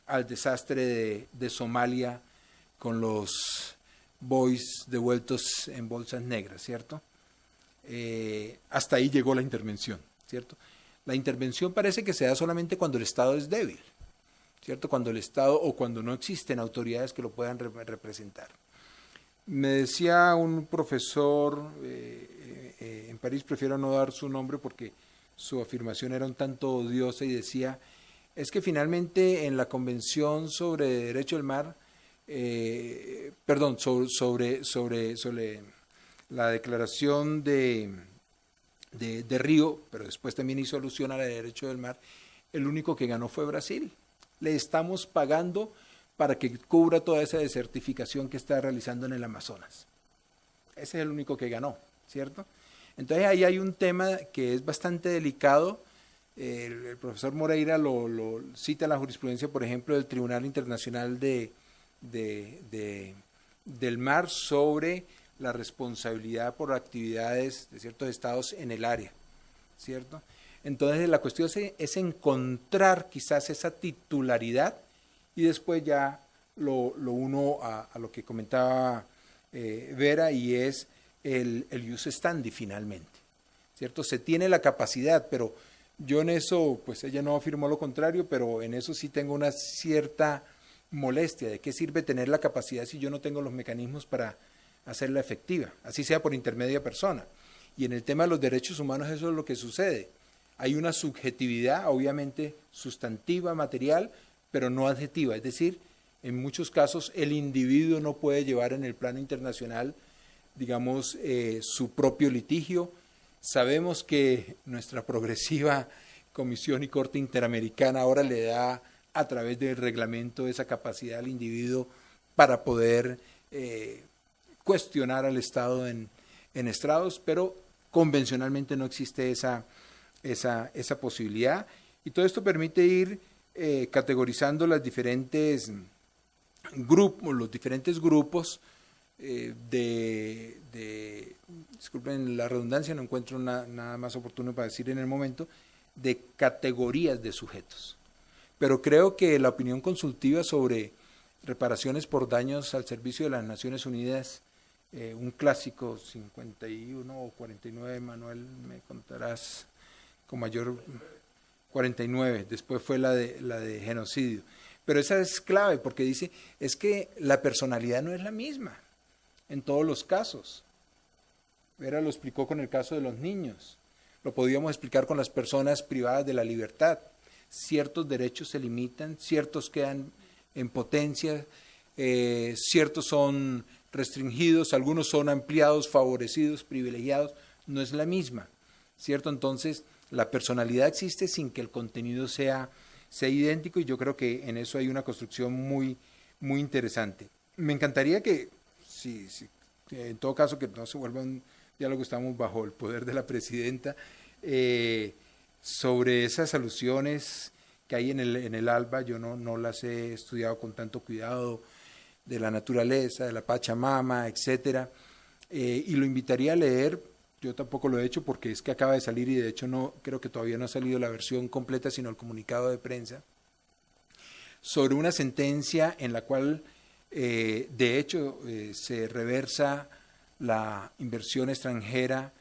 al desastre de Somalia con los boys devueltos en bolsas negras, ¿cierto? Hasta ahí llegó la intervención, ¿cierto? La intervención parece que se da solamente cuando el Estado es débil, ¿cierto? Cuando el Estado o cuando no existen autoridades que lo puedan representar. Me decía un profesor en París, prefiero no dar su nombre porque su afirmación era un tanto odiosa, y decía, es que finalmente en la Convención sobre Derecho del Mar, sobre la Declaración de Río, pero después también hizo alusión a la de Derecho del Mar, el único que ganó fue Brasil. Le estamos pagando para que cubra toda esa desertificación que está realizando en el Amazonas. Ese es el único que ganó, ¿cierto? Entonces ahí hay un tema que es bastante delicado. El profesor Moreira lo cita en la jurisprudencia, por ejemplo, del Tribunal Internacional del Mar sobre la responsabilidad por actividades de ciertos estados en el área, ¿cierto? Entonces la cuestión es encontrar quizás esa titularidad, y después ya lo uno a lo que comentaba Vera, y es el ius standi finalmente, ¿cierto? Se tiene la capacidad, pero Yo en eso, pues ella no afirmó lo contrario, pero en eso sí tengo una cierta molestia. ¿De qué sirve tener la capacidad si yo no tengo los mecanismos para hacerla efectiva? Así sea por intermedia persona. Y en el tema de los derechos humanos eso es lo que sucede. Hay una subjetividad, obviamente sustantiva, material, pero no adjetiva. Es decir, en muchos casos el individuo no puede llevar en el plano internacional, digamos, su propio litigio. Sabemos que nuestra progresiva Comisión y Corte Interamericana ahora le da a través del reglamento esa capacidad al individuo para poder cuestionar al Estado en estrados, pero convencionalmente no existe esa posibilidad, y todo esto permite ir categorizando las diferentes los diferentes grupos disculpen la redundancia, no encuentro nada más oportuno para decir en el momento, de categorías de sujetos. Pero creo que la opinión consultiva sobre reparaciones por daños al servicio de las Naciones Unidas, un clásico, 51 o 49, Manuel, me contarás con mayor, 49, después fue la de genocidio. Pero esa es clave porque dice, es que la personalidad no es la misma en todos los casos. Vera lo explicó con el caso de los niños, lo podíamos explicar con las personas privadas de la libertad. Ciertos derechos se limitan, ciertos quedan en potencia, ciertos son restringidos, algunos son ampliados, favorecidos, privilegiados, no es la misma, ¿cierto? Entonces, la personalidad existe sin que el contenido sea idéntico, y yo creo que en eso hay una construcción muy, muy interesante. Me encantaría que, en todo caso, que no se vuelva un diálogo, estamos bajo el poder de la presidenta, sobre esas alusiones que hay en el ALBA, yo no las he estudiado con tanto cuidado, de la naturaleza, de la Pachamama, etcétera, y lo invitaría a leer. Yo tampoco lo he hecho porque es que acaba de salir y de hecho no creo que todavía no ha salido la versión completa, sino el comunicado de prensa, sobre una sentencia en la cual de hecho se reversa la inversión extranjera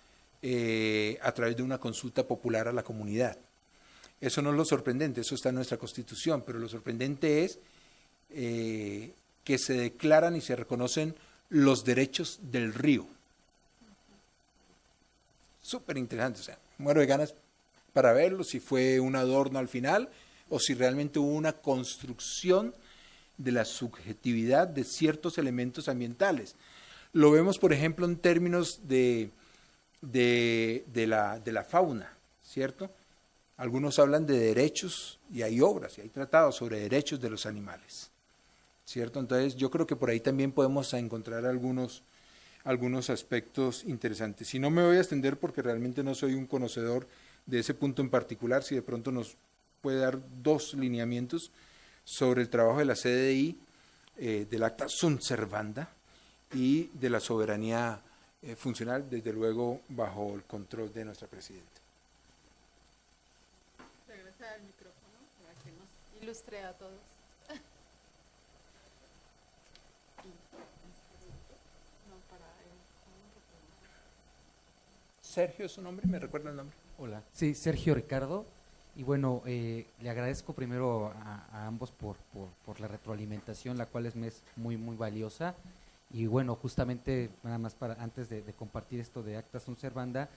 a través de una consulta popular a la comunidad. Eso no es lo sorprendente, eso está en nuestra Constitución, pero lo sorprendente es que se declaran y se reconocen los derechos del río. Súper interesante, o sea, muero de ganas para verlo, si fue un adorno al final o si realmente hubo una construcción de la subjetividad de ciertos elementos ambientales. Lo vemos, por ejemplo, en términos de la fauna, ¿cierto? Algunos hablan de derechos y hay obras y hay tratados sobre derechos de los animales, ¿cierto? Entonces yo creo que por ahí también podemos encontrar algunos aspectos interesantes. Y no me voy a extender porque realmente no soy un conocedor de ese punto en particular, si de pronto nos puede dar dos lineamientos sobre el trabajo de la CDI, del acta sunt servanda y de la soberanía funcional, desde luego bajo el control de nuestra presidenta. Regresar al micrófono para que nos ilustre a todos. Sergio, ¿es su nombre? ¿Me recuerda el nombre? Hola, sí, Sergio Ricardo. Y bueno, le agradezco primero a ambos por la retroalimentación, la cual es muy, muy valiosa. Y bueno, justamente, nada más antes de compartir esto de acta sunt servanda,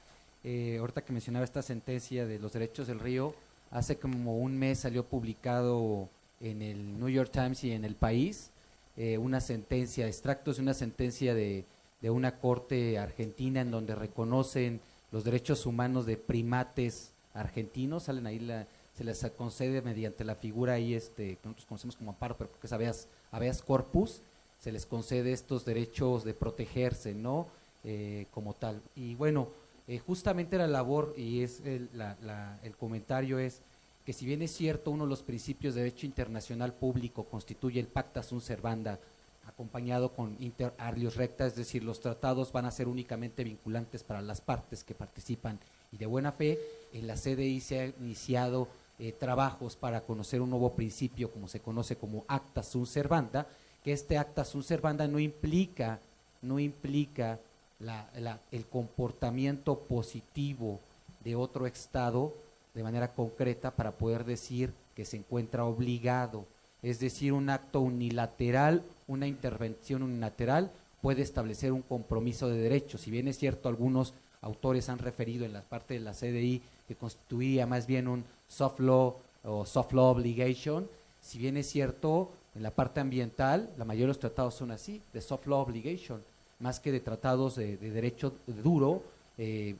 ahorita que mencionaba esta sentencia de los derechos del río, hace como un mes salió publicado en el New York Times y en El País una sentencia, extractos de una sentencia de una corte argentina en donde reconocen los derechos humanos de primates argentinos, salen ahí, se les concede mediante la figura ahí que nosotros conocemos como amparo, pero porque es habeas corpus, se les concede estos derechos de protegerse, ¿no? Como tal. Y bueno, justamente la labor y es el comentario es que si bien es cierto uno de los principios de derecho internacional público constituye el pacta sunt servanda, acompañado con inter alia recta, es decir, los tratados van a ser únicamente vinculantes para las partes que participan, y de buena fe en la CDI se han iniciado trabajos para conocer un nuevo principio como se conoce como acta sunt servanda, que este acta sunt servanda no implica el comportamiento positivo de otro Estado de manera concreta para poder decir que se encuentra obligado. Es decir, un acto unilateral, una intervención unilateral puede establecer un compromiso de derechos. Si bien es cierto, algunos autores han referido en la parte de la CDI que constituía más bien un soft law o soft law obligation, si bien es cierto, en la parte ambiental, la mayoría de los tratados son así, de soft law obligation, más que de tratados de derecho duro,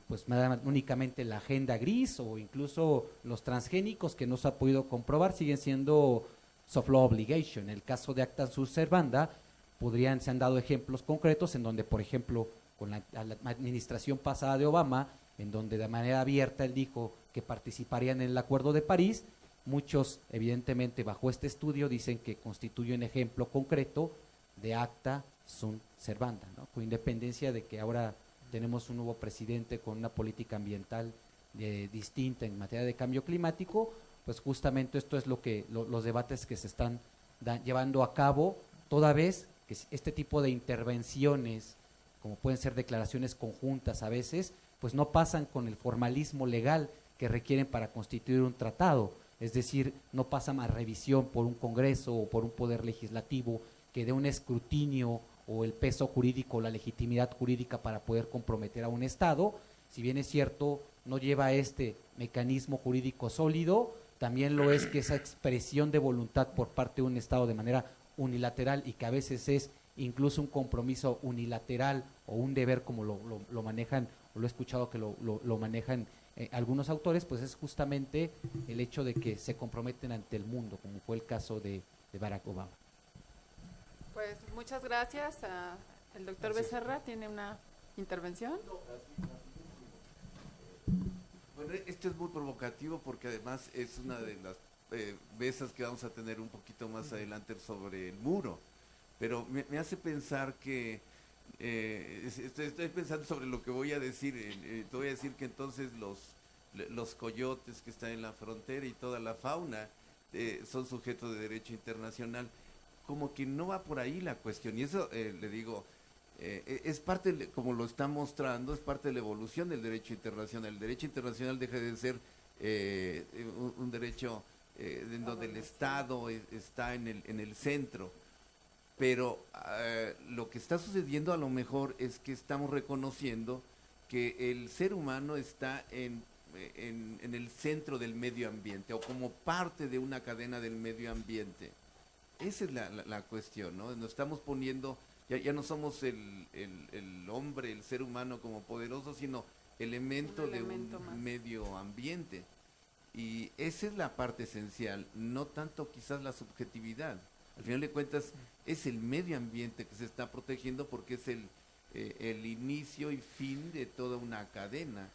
pues únicamente la agenda gris o incluso los transgénicos que no se ha podido comprobar siguen siendo soft law obligation. En el caso de acta sur servanda, se han dado ejemplos concretos en donde, por ejemplo, con la administración pasada de Obama, en donde de manera abierta él dijo que participarían en el Acuerdo de París, muchos, evidentemente, bajo este estudio dicen que constituye un ejemplo concreto de acta sunt servanda, ¿no? Con independencia de que ahora tenemos un nuevo presidente con una política ambiental distinta en materia de cambio climático, pues justamente esto es los debates que se están llevando a cabo, toda vez que este tipo de intervenciones, como pueden ser declaraciones conjuntas a veces, pues no pasan con el formalismo legal que requieren para constituir un tratado, es decir, no pasan a revisión por un Congreso o por un poder legislativo que dé un escrutinio o el peso jurídico, la legitimidad jurídica para poder comprometer a un Estado. Si bien es cierto, no lleva este mecanismo jurídico sólido, también lo es que esa expresión de voluntad por parte de un Estado de manera unilateral y que a veces es incluso un compromiso unilateral o un deber como lo manejan, o lo he escuchado que lo manejan algunos autores, pues es justamente el hecho de que se comprometen ante el mundo, como fue el caso de Barack Obama. Pues muchas gracias. El doctor Becerra tiene una intervención. Bueno, esto es muy provocativo porque además es una de las mesas que vamos a tener un poquito más adelante sobre el muro, pero me hace pensar que estoy pensando sobre lo que voy a decir. Te voy a decir que entonces los coyotes que están en la frontera y toda la fauna son sujetos de derecho internacional. Como que no va por ahí la cuestión, y eso le digo, es parte, como lo está mostrando, es parte de la evolución del derecho internacional. El derecho internacional deja de ser un derecho en donde el Estado está en el centro, pero lo que está sucediendo a lo mejor es que estamos reconociendo que el ser humano está en el centro del medio ambiente o como parte de una cadena del medio ambiente. Esa es la cuestión, ¿no? Nos estamos poniendo, ya no somos el hombre, el ser humano como poderoso, sino elemento de un más. Medio ambiente. Y esa es la parte esencial, no tanto quizás la subjetividad. Al final de cuentas, es el medio ambiente que se está protegiendo porque es el inicio y fin de toda una cadena.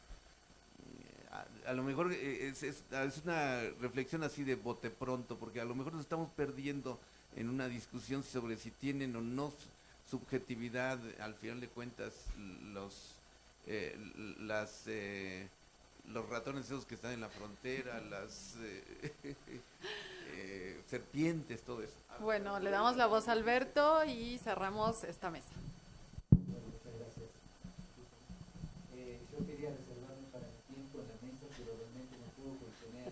A lo mejor es una reflexión así de bote pronto, porque a lo mejor nos estamos perdiendo en una discusión sobre si tienen o no subjetividad, al final de cuentas, los ratones esos que están en la frontera, las serpientes, todo eso. Bueno, le damos la voz a Alberto y cerramos esta mesa. Muchas gracias. Yo quería reservarme para el tiempo en la mesa, pero realmente no puedo contener.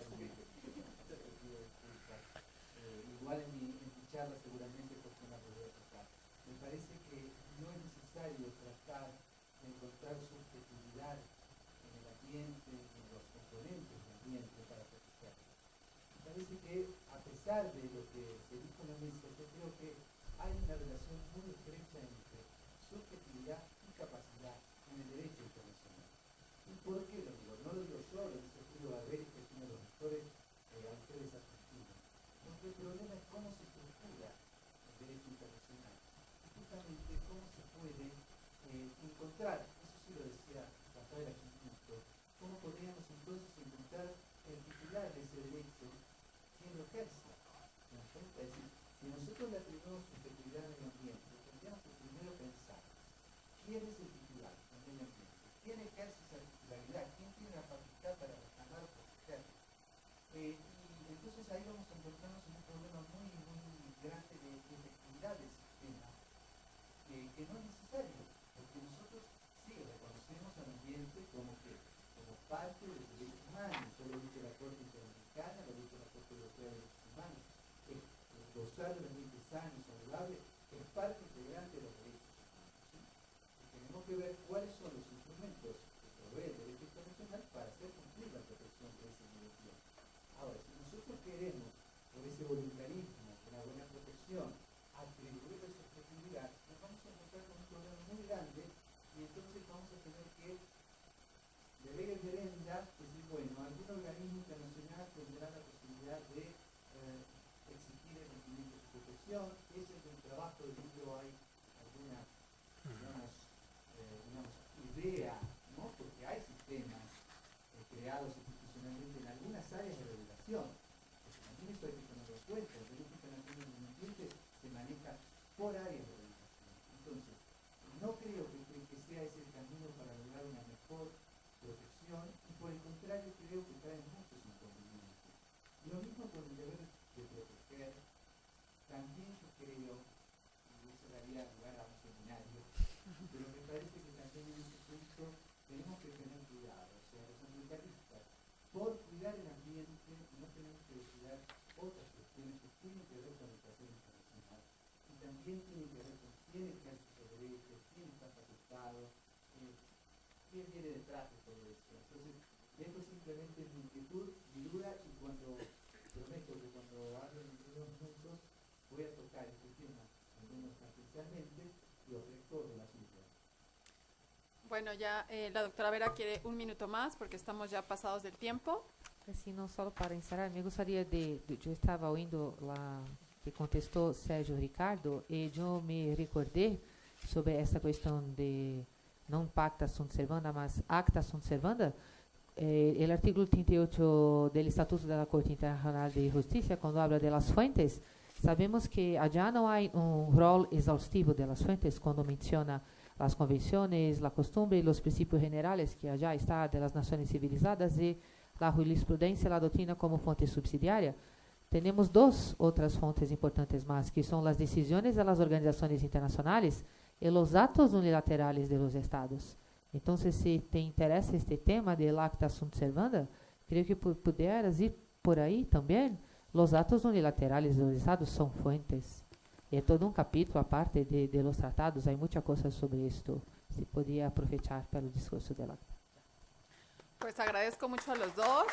Igual en mi charla seguramente porque me voy a tocar. Me parece que no es necesario tratar de encontrar subjetividad en el ambiente, en los componentes del ambiente para protegerlo. Me parece que a pesar de lo que se dijo en la mesa, yo creo que hay una relación muy estrecha entre subjetividad y capacidad en el derecho internacional. ¿Y por qué lo digo? No lo digo yo, lo dice Julio Barreri, que es uno de los autores argentinos. Porque el problema es cómo se estructura el derecho internacional. Justamente cómo se puede encontrar, eso sí lo decía Rafael Quinto, cómo podríamos entonces encontrar el titular de ese derecho quien lo ejerce. Es decir, si nosotros le atribuimos subjetividad al medio ambiente, tendríamos que primero pensar quién es el titular del medio ambiente, quién ejerce esa titularidad, quién tiene la facultad para reclamar o protegerlo. Y entonces ahí vamos a encontrarnos en un problema muy, muy grande de efectividad del sistema, que no es necesario, porque nosotros sí reconocemos al ambiente como parte del derecho humano, yo lo dije la Corte Interamericana, lo dice la Corte Europea de Derechos Humanos, que gozar de un ambiente sano y saludable es parte integrante de los derechos humanos. ¿Sí? Y tenemos que ver cuáles son los instrumentos que provee el derecho internacional para hacer cumplir la protección de ese medio ambiente. Ahora, si nosotros queremos, por ese voluntarismo, por la buena protección, atribuir esa objetividad, nos vamos a encontrar con un problema muy grande y entonces vamos a tener que de referenda, decir, bueno, algún organismo internacional tendrá la posibilidad de exigir el cumplimiento de su protección. Ese es el trabajo del libro, hay alguna, digamos, idea, ¿no? Porque hay sistemas creados institucionalmente en algunas áreas de regulación. Porque también eso hay que tenerlo en cuenta. El derecho internacional del medio ambiente se maneja por áreas de regulación. Entonces, no creo que sea ese el camino para lograr una mejor protección, y por el contrario creo que traen muchos inconvenientes. Lo mismo con el deber de proteger, también yo creo, y eso daría lugar a un seminario, pero me parece que también en ese punto tenemos que tener cuidado, o sea, los ambientalistas, por cuidar el ambiente, no tenemos que descuidar otras cuestiones que tienen que ver con el placer internacional, y también tienen que ver con quién ejerce sus derechos, quién está facultado, quién viene detrás de todo esto. Entonces, dejo simplemente mi inquietud, mi duda, y cuando prometo que cuando hablen en unos minutos voy a tocar este tema, al menos esencialmente, y ofrezco de la suya. Bueno, ya la doctora Vera quiere un minuto más porque estamos ya pasados del tiempo. Assim, não só para encerrar, me gostaria eu estava ouvindo lá que contestou Sérgio Ricardo e eu me recordei sobre essa questão de não pacta sunt servanda, mas acta sunt servanda. El artículo 38 del Estatuto de la Corte Internacional de Justicia, cuando habla de las fuentes, sabemos que allá no hay un rol exhaustivo de las fuentes cuando menciona las convenciones, la costumbre y los principios generales que allá está de las naciones civilizadas y la jurisprudencia y la doctrina como fuente subsidiaria. Tenemos dos otras fuentes importantes más, que son las decisiones de las organizaciones internacionales y los actos unilaterales de los estados. Entonces, si te interesa este tema del acta sunt servanda, creo que pudieras ir por ahí también. Los actos unilaterales de los estados son fuentes. Es todo un capítulo aparte de los tratados, hay muchas cosas sobre esto. Se podía aprovechar para el discurso del acta. Pues agradezco mucho a los dos.